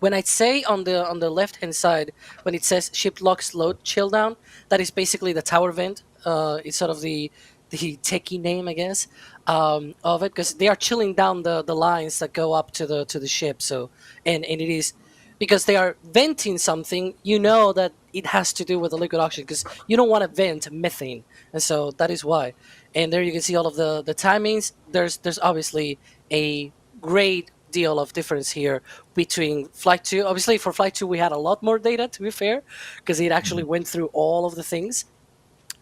When I say on the left hand side, when it says ship locks load chill down, that is basically the tower vent. It's sort of the techie name, I guess, of it, because they are chilling down the lines that go up to the ship. So and it is because they are venting something, you know that it has to do with the liquid oxygen, because you don't want to vent methane, and so that is why. And there you can see all of the timings. There's obviously a great deal of difference here between Flight 2. Obviously, for Flight 2, we had a lot more data, to be fair, because it actually went through all of the things.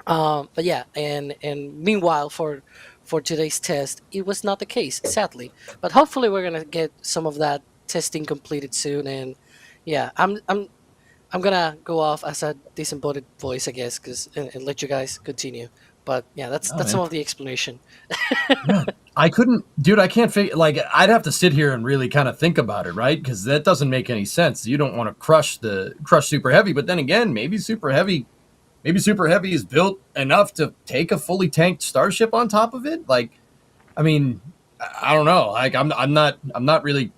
But yeah, and meanwhile, for today's test, it was not the case, sadly. But hopefully, we're gonna get some of that testing completed soon. And yeah, I'm gonna go off as a disembodied voice, I guess, and let you guys continue. But yeah, that's some of the explanation. Yeah. I can't figure, like, I'd have to sit here and really kind of think about it, right? Because that doesn't make any sense. You don't want to crush Super Heavy, but then again, maybe Super Heavy is built enough to take a fully tanked Starship on top of it. Like, I mean, I don't know. Like, I'm not really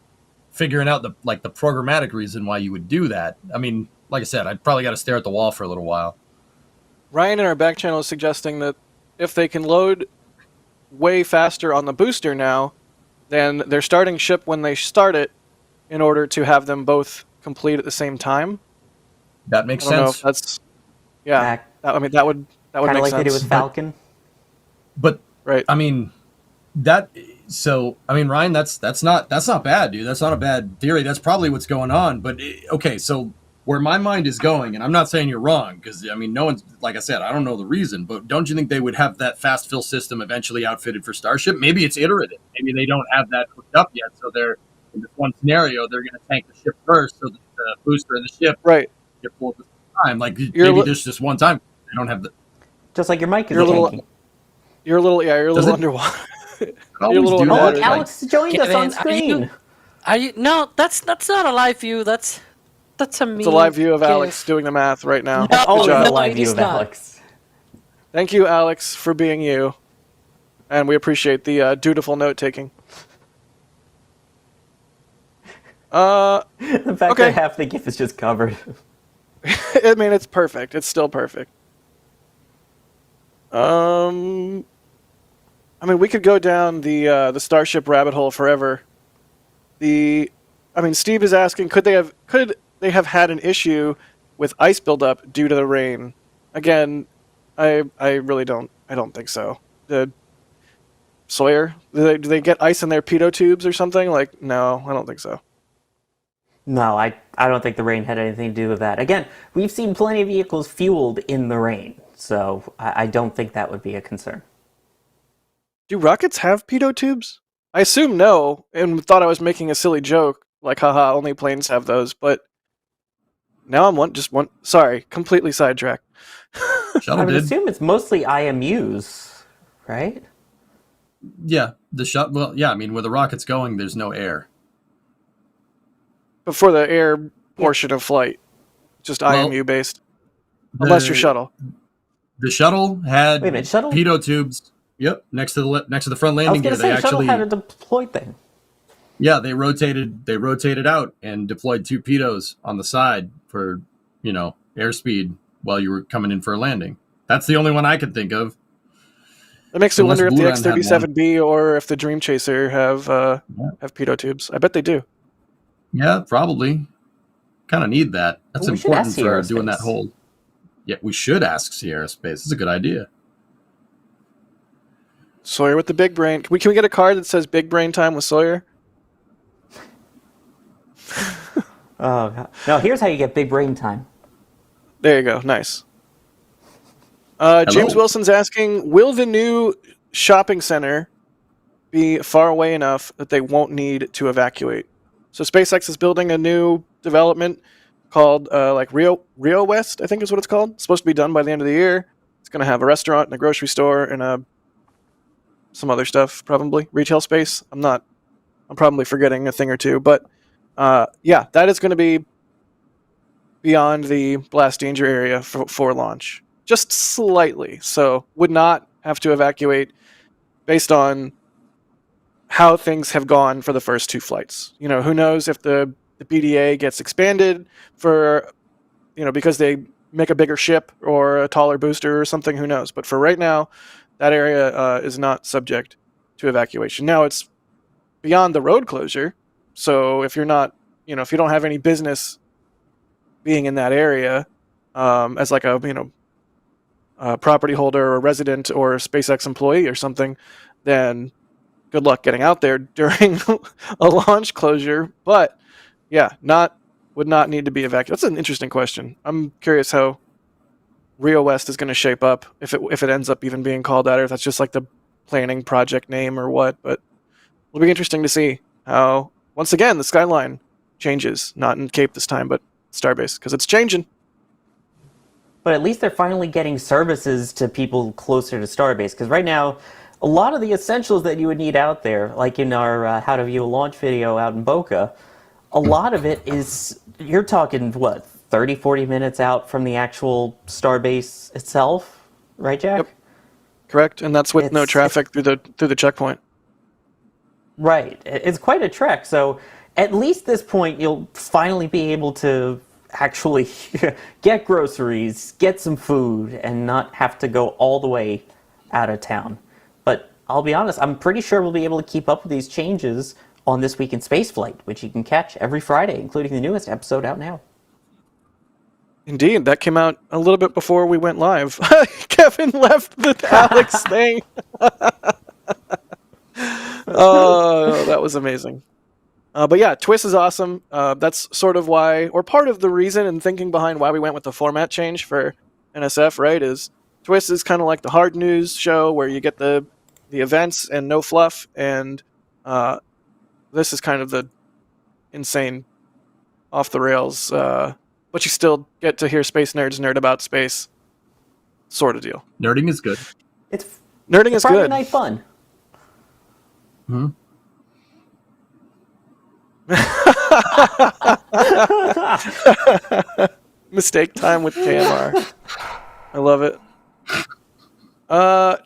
figuring out the programmatic reason why you would do that. I mean, like I said, I'd probably got to stare at the wall for a little while. Ryan in our back channel is suggesting that if they can load way faster on the booster now, then they're starting ship when they start it in order to have them both complete at the same time. That makes I don't know sense. if that's that would make Kind of sense. like they did with Falcon. But right. I mean, Ryan, that's not bad, dude. That's not a bad theory. That's probably what's going on. But okay, so where my mind is going, and I'm not saying you're wrong, because I mean, no one's, like I said, I don't know the reason, but don't you think they would have that fast fill system eventually outfitted for Starship? Maybe it's iterative. Maybe they don't have that hooked up yet. So they're in this one scenario, they're going to tank the ship first, so that the booster and the ship get full at the same time. Like maybe there's just one time they don't have the. Just like your mic is You're a little underwater. You're a little underwater. Alex joined us on screen. Are you? No, that's not a live view. That's a me. It's a live view of Alex doing the math right now. That's always Good a job. live view of Alex. Thank you, Alex, for being you. And we appreciate the dutiful note-taking. The fact that half the GIF is just covered. I mean, it's perfect. It's still perfect. I mean, we could go down the Starship rabbit hole forever. Steve is asking, could they have had an issue with ice buildup due to the rain? Again, I really don't. I don't think so. Sawyer, do they get ice in their pitot tubes or something? Like, no, I don't think so. No, I don't think the rain had anything to do with that. Again, we've seen plenty of vehicles fueled in the rain, so I don't think that would be a concern. Do rockets have pitot tubes? I assume no, and thought I was making a silly joke, like, haha, only planes have those, but now I'm sorry, completely sidetracked. I would assume it's mostly IMUs, right? Yeah, I mean, where the rocket's going, there's no air. But for the air portion of flight, just IMU based, unless your shuttle. The shuttle had shuttle? pitot tubes. Yep, next to the front landing gear. They shuttle actually had a deployed thing. Yeah, they rotated out and deployed 2 pitos on the side for, airspeed while you were coming in for a landing. That's the only one I could think of. That makes me wonder if the X-37B or if the Dream Chaser have pitot tubes. I bet they do. Yeah, probably. Kind of need that. That's important for doing that hold. Yeah, we should ask Arianespace. It's a good idea. Sawyer with the big brain. Can we get a card that says "Big Brain Time with Sawyer"? Oh, God. No, here's how you get big brain time. There you go. Nice. Hello. James Wilson's asking, will the new shopping center be far away enough that they won't need to evacuate? So SpaceX is building a new development called Rio West, I think is what it's called. It's supposed to be done by the end of the year. It's going to have a restaurant and a grocery store and some other stuff, probably retail space. I'm probably forgetting a thing or two, but yeah, that is going to be beyond the blast danger area for launch. Just slightly. So would not have to evacuate based on how things have gone for the first two flights. You know, who knows if the BDA gets expanded for, because they make a bigger ship or a taller booster or something, who knows. But for right now, that area is not subject to evacuation. Now it's beyond the road closure. So if you're not, if you don't have any business being in that area as like a, property holder or resident or SpaceX employee or something, then good luck getting out there during a launch closure. But yeah, would not need to be evacuated. That's an interesting question. I'm curious how Rio West is going to shape up if it ends up even being called that, or if that's just like the planning project name or what. But it'll be interesting to see how, once again, the skyline changes, not in Cape this time, but Starbase, because it's changing. But at least they're finally getting services to people closer to Starbase, because right now, a lot of the essentials that you would need out there, like in our How to View a Launch video out in Boca, a lot of it is, you're talking, 30, 40 minutes out from the actual Starbase itself, right, Jack? Yep. Correct, and that's with no traffic through the checkpoint. Right, it's quite a trek, so at least this point you'll finally be able to actually get groceries, get some food, and not have to go all the way out of town. But I'll be honest, I'm pretty sure we'll be able to keep up with these changes on This Week in Spaceflight, which you can catch every Friday, including the newest episode out now. Indeed, that came out a little bit before we went live. Kevin left the Alex thing. Oh, that was amazing. But yeah, Twist is awesome. That's sort of why, or part of the reason and thinking behind why we went with the format change for NSF, right, is Twist is kind of like the hard news show where you get the events and no fluff, and this is kind of the insane, off the rails, but you still get to hear space nerds nerd about space sort of deal. Nerding is good. Nerding is Friday good. night fun. Hmm. Mistake time with KMR. I love it.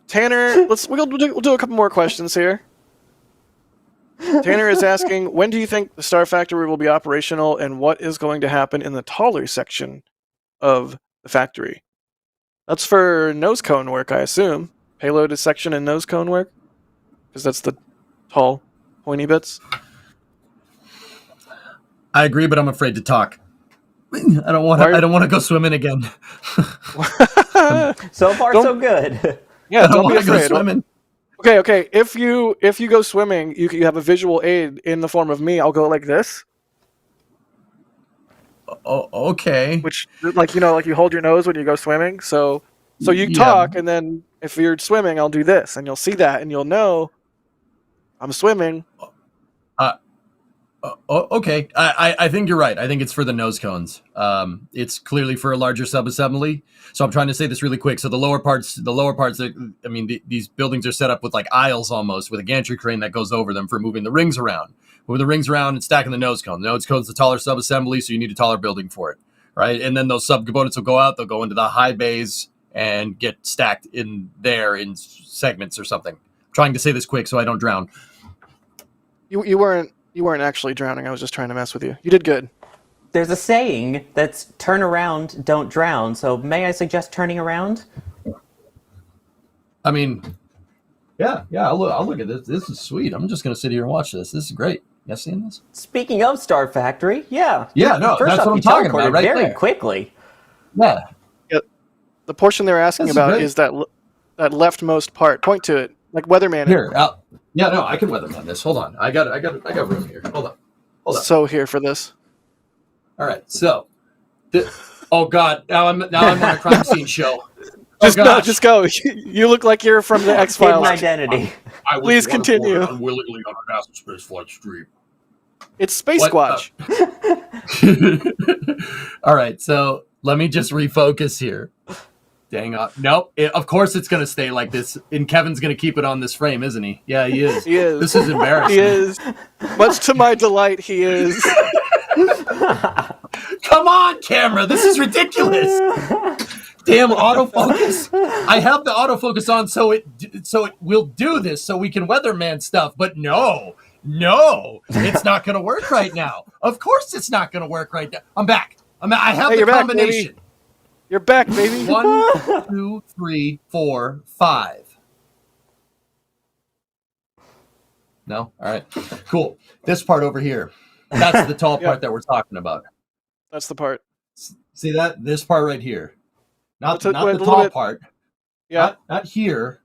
Tanner, we'll do a couple more questions here. Tanner is asking, when do you think the Star Factory will be operational, and what is going to happen in the taller section of the factory? That's for nose cone work, I assume. Payload is section and nose cone work, because that's the tall, pointy bits. I agree, but I'm afraid to talk. I don't want to go swimming again. So far, so good. Yeah, don't be afraid. Go swimming. Okay. If you go swimming, you have a visual aid in the form of me. I'll go like this. Oh, okay. Which, like you hold your nose when you go swimming. So you talk, and then if you're swimming, I'll do this, and you'll see that, and you'll know I'm swimming. Okay. I think you're right. I think it's for the nose cones. It's clearly for a larger subassembly. So I'm trying to say this really quick. So the lower parts, these buildings are set up with like aisles almost, with a gantry crane that goes over them for moving the rings around. Moving the rings around and stacking the nose cone. The nose cone's the taller subassembly, so you need a taller building for it, right? And then those subcomponents will go out. They'll go into the high bays and get stacked in there in segments or something. I'm trying to say this quick so I don't drown. You weren't actually drowning. I was just trying to mess with you. You did good. There's a saying that's turn around, don't drown. So may I suggest turning around? I mean, yeah. I'll look at this. This is sweet. I'm just going to sit here and watch this. This is great. You guys seeing this? Speaking of Star Factory, yeah. Yeah, no, First that's off, what I'm you talking about right very there. quickly. Yeah. The portion they're asking That's about great. is that leftmost part. Point to it, like weatherman. Here, yeah, no, I can weatherman this. Hold on, I got room here. Hold on. So here for this. All right, so, oh God, now I'm on a crime scene show. Just go. You look like you're from the X Files. Hidden identity. Please continue. Unwillingly on our NASASpaceflight stream. It's Space Squatch. All right, so let me just refocus here. Dang on. Nope. Of course it's going to stay like this. And Kevin's going to keep it on this frame, isn't he? Yeah, he is. He is. This is embarrassing. He is. Much to my delight, he is. Come on, camera. This is ridiculous. Damn autofocus. I have the autofocus on so it will do this so we can weatherman stuff. But no, it's not going to work right now. Of course it's not going to work right now. I'm back. I have the combination. Back, you're back, baby. 1, 2, 3, 4, 5. No? All right. Cool. This part over here. That's the tall part that we're talking about. That's the part. See that? This part right here. Not the wait, tall part. Yeah. Not here.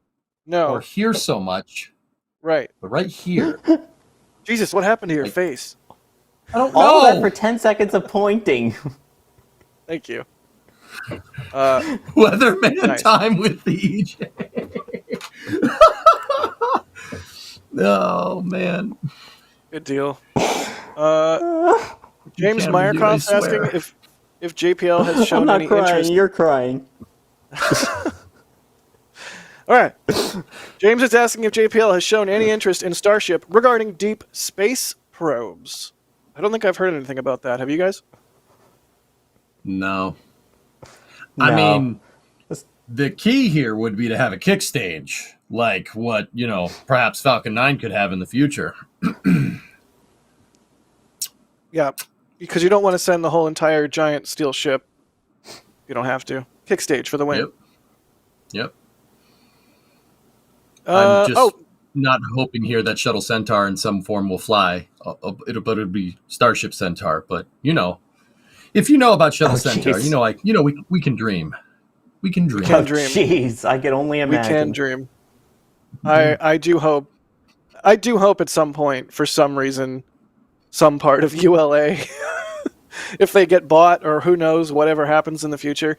No. Or here so much. Right. But right here. Jesus, what happened to your face? I don't know. All of that for 10 seconds of pointing. Thank you. Weatherman time with the EJ. Oh, man. Good deal. James Meyercroft's asking if JPL has shown any interest. You're crying. All right. James is asking if JPL has shown any interest in Starship regarding deep space probes. I don't think I've heard anything about that. Have you guys? No. I mean, the key here would be to have a kick stage, like what, perhaps Falcon 9 could have in the future. Yeah, because you don't want to send the whole entire giant steel ship. You don't have to. Kick stage for the win. Yep. I'm just not hoping here that Shuttle Centaur in some form will fly. It'll be Starship Centaur, but if you know about Shuttle Centaur, we can dream. We can dream. Jeez, I can only imagine. We can dream. I do hope. I do hope at some point, for some reason, some part of ULA, if they get bought or who knows, whatever happens in the future,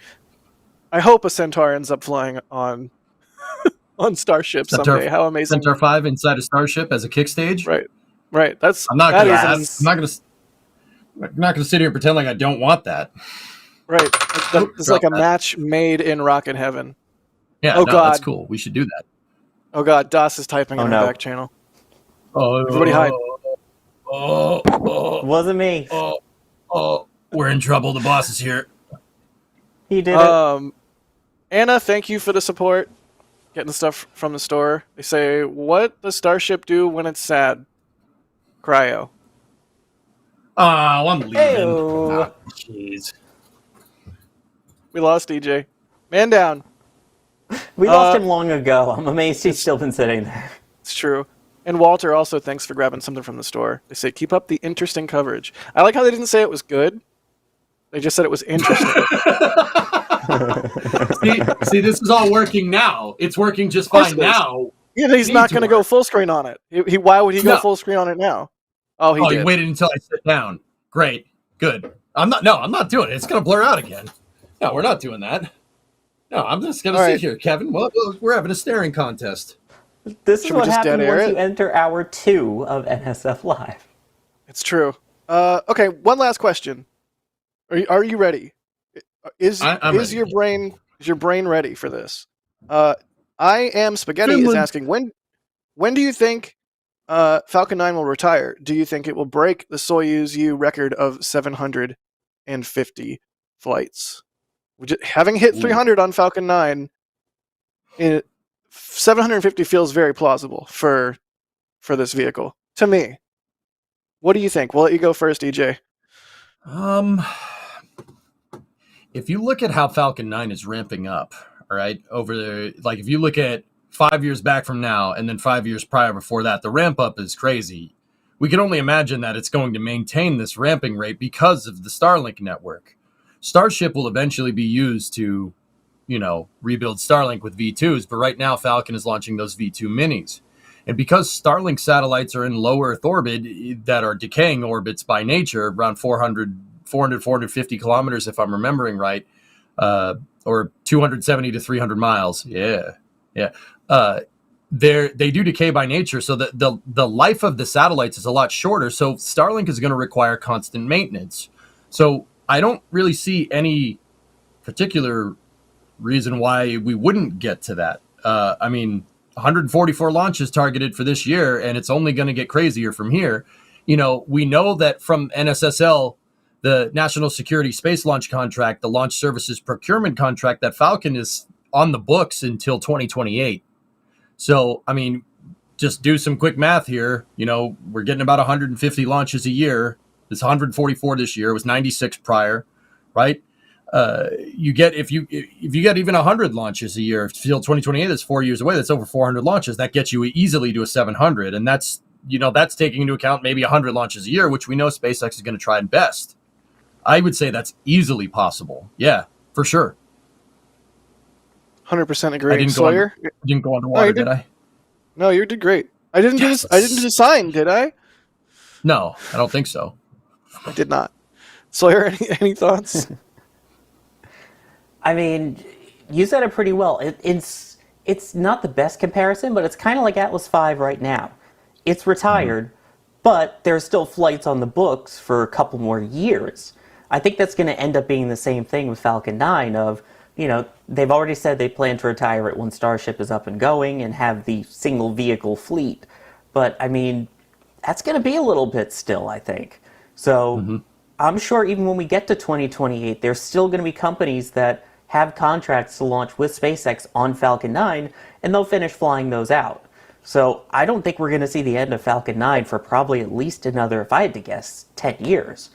I hope a Centaur ends up flying on Starship someday. How amazing! Centaur 5 inside a Starship as a kick stage. Right. That's. I'm not gonna sit here and pretend like I don't want that. Right. It's like a match made in rocket heaven. Yeah. Oh God, that's cool. We should do that. Oh God, Das is typing in our back channel. Everybody hide. Wasn't me. We're in trouble. The boss is here. He did it. Anna, thank you for the support. Getting the stuff from the store. They say, what does Starship do when it's sad? Cryo. Oh, I'm leaving. Jeez. We lost EJ. Man down. We lost him long ago. I'm amazed he's still been sitting there. It's true. And Walter also thanks for grabbing something from the store. They say, keep up the interesting coverage. I like how they didn't say it was good. They just said it was interesting. see, this is all working now. It's working just fine now. Yeah, he's not going to go full screen on it. Why would he go full screen on it now? Oh, he waited until I sit down. Great. Good. I'm not doing it. It's going to blur out again. No, we're not doing that. No, I'm just going to sit here, Kevin. Well, we're having a staring contest. This is what happens once you enter hour 2 of NSF Live. It's true. Okay, one last question. Are you ready? Is your brain ready for this? I am Spaghetti is asking when do you think Falcon 9 will retire? Do you think it will break the Soyuz U record of 750 flights? Having hit 300 on Falcon 9, 750 feels very plausible for this vehicle to me. What do you think? We'll let you go first, EJ. If you look at how Falcon 9 is ramping up, all right, if you look at 5 years back from now and then 5 years prior before that, the ramp up is crazy. We can only imagine that it's going to maintain this ramping rate because of the Starlink network. Starship will eventually be used to rebuild Starlink with V2s, but right now Falcon is launching those V2 minis. And because Starlink satellites are in low Earth orbit that are decaying orbits by nature, around 450 kilometers, if I'm remembering right, or 270 to 300 miles. Yeah. They do decay by nature, so the life of the satellites is a lot shorter. So Starlink is going to require constant maintenance. So I don't really see any particular reason why we wouldn't get to that. 144 launches targeted for this year, and it's only going to get crazier from here. We know that from NSSL, the National Security Space Launch Contract, the Launch Services Procurement Contract, that Falcon is on the books until 2028. So, just do some quick math here. We're getting about 150 launches a year. It's 144 this year. It was 96 prior, right? You get if you get even 100 launches a year till 2028, that's 4 years away. That's over 400 launches. That gets you easily to a 700, and that's taking into account maybe 100 launches a year, which we know SpaceX is going to try and best. I would say that's easily possible. Yeah, for sure. 100% agree. Sawyer, didn't go underwater, did I? No, you did great. I didn't do this. I didn't design, did I? No, I don't think so. I did not. Sawyer, any thoughts? You said it pretty well. It's not the best comparison, but it's kind of like Atlas V right now. It's retired, but there's still flights on the books for a couple more years. I think that's going to end up being the same thing with Falcon 9 of, they've already said they plan to retire it when Starship is up and going and have the single vehicle fleet. But, that's going to be a little bit still, I think. So I'm sure even when we get to 2028, there's still going to be companies that have contracts to launch with SpaceX on Falcon 9, and they'll finish flying those out. So I don't think we're going to see the end of Falcon 9 for probably at least another, if I had to guess, 10 years.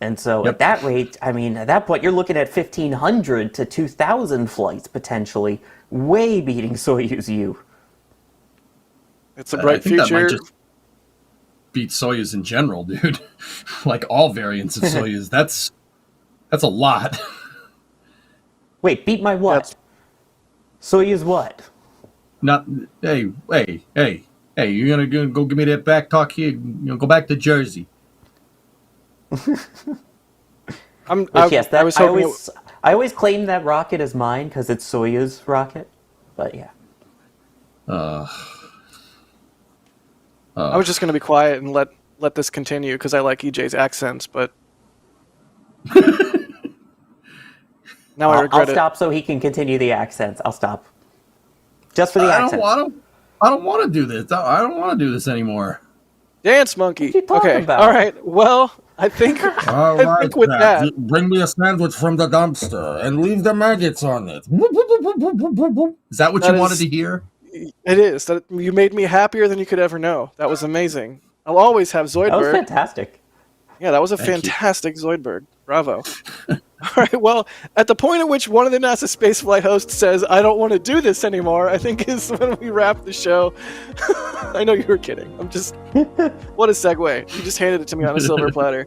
And so at that rate, at that point, you're looking at 1,500 to 2,000 flights potentially, way beating Soyuz U. It's a bright future. That might just beat Soyuz in general, dude. Like all variants of Soyuz. That's a lot. Wait, beat my what? Soyuz what? Not hey, you're gonna go give me that back talk here. Go back to Jersey. I always claim that rocket as mine because it's Soyuz rocket, but yeah. I was just gonna be quiet and let this continue because I like EJ's accents, but now I regret it. I'll stop so he can continue the accents. I'll stop. Just for the accents. I don't want to do this. I don't want to do this anymore. Dance monkey. What are you talking about? All right. Well, I think with that, bring me a sandwich from the dumpster and leave the maggots on it. Is that what you wanted to hear? It is. That you made me happier than you could ever know. That was amazing. I'll always have Zoidberg. That was fantastic. Yeah, that was a fantastic Zoidberg. Bravo. All right, well, at the point at which one of the NASA spaceflight hosts says, I don't want to do this anymore, I think is when we wrap the show. I know you were kidding. What a segue. You just handed it to me on a silver platter.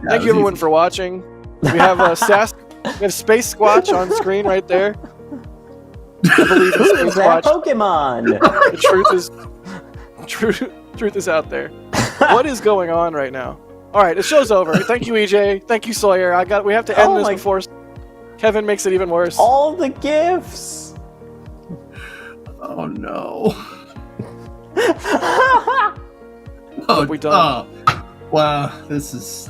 Thank you, everyone, for watching. We have we have Space Squatch on screen right there. I believe in Space Squatch. Pokemon. The truth is out there. What is going on right now? All right, the show's over. Thank you, EJ. Thank you, Sawyer. We have to end this before Kevin makes it even worse. All the gifts. Oh no. What have we done? Wow, this is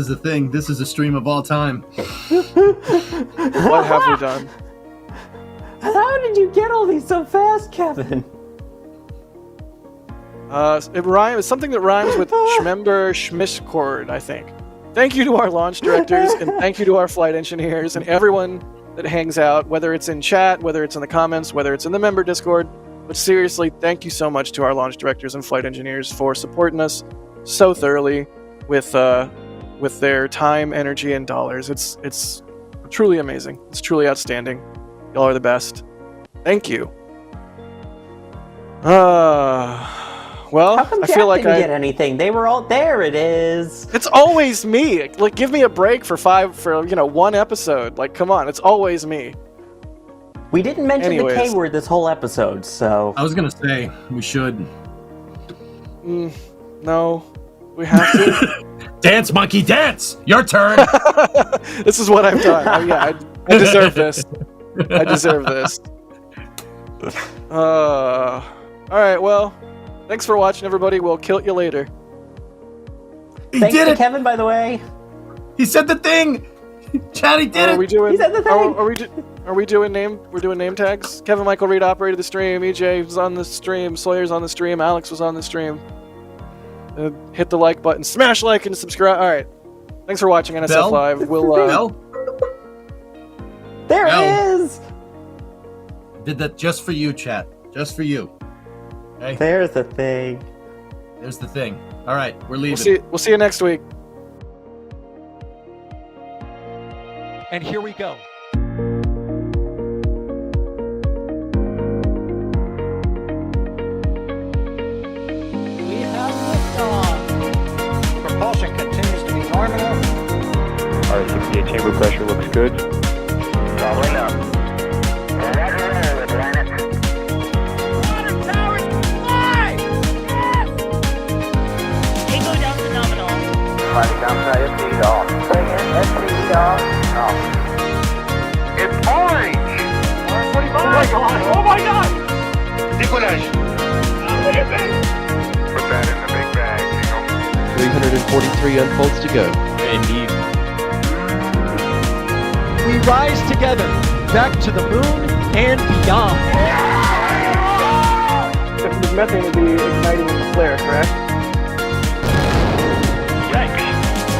a thing. This is a stream of all time. What have we done? How did you get all these so fast, Kevin? It's something that rhymes with Schmember Schmishcord, I think. Thank you to our launch directors, and thank you to our flight engineers, and everyone that hangs out, whether it's in chat, whether it's in the comments, whether it's in the member Discord. But seriously, thank you so much to our launch directors and flight engineers for supporting us so thoroughly with their time, energy, and dollars. It's truly amazing. It's truly outstanding. Y'all are the best. Thank you. Well, how come I feel like didn't get anything? They were all there. It is. It's always me. Like, give me a break for one episode. Like, come on, it's always me. We didn't mention the Anyways. K word this whole episode, so... I was gonna say, we should. No, we have to. Dance, monkey, dance! Your turn! This is what I've done. I deserve this. I deserve this. All right, well, thanks for watching, everybody. We'll kill you later. Thanks to Kevin, by the way. He said the thing! Chad, he did it! Are we doing? He said the thing. Are we doing name? We're doing name tags. Kevin Michael Reed operated the stream. EJ was on the stream. Sawyer's on the stream. Alex was on the stream. Hit the like button. Smash like and subscribe. All right. Thanks for watching NSF Bell? Live. We'll. Bell? There Bell. it is! Did that just for you, chat. Just for you. Okay? There's the thing. There's the thing. All right, we're leaving. We'll see you next week. And here we go. We have liftoff. Propulsion continues to be nominal. R68 chamber pressure looks good. Following up. Roger, Atlantic. Water towers, fly! Yes! Echo down to nominal. Flighting outside SPD off. Bring in SPD off. It's orange! Oh my god! Oh my god! Decollage. What is it? Put that in the big bag, Eagle. 343 unfolds to go. Indeed. We rise together, back to the moon and beyond. The methane would be igniting the flare, correct? Yikes.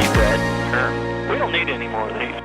You dead? Sure. We don't need any more of these.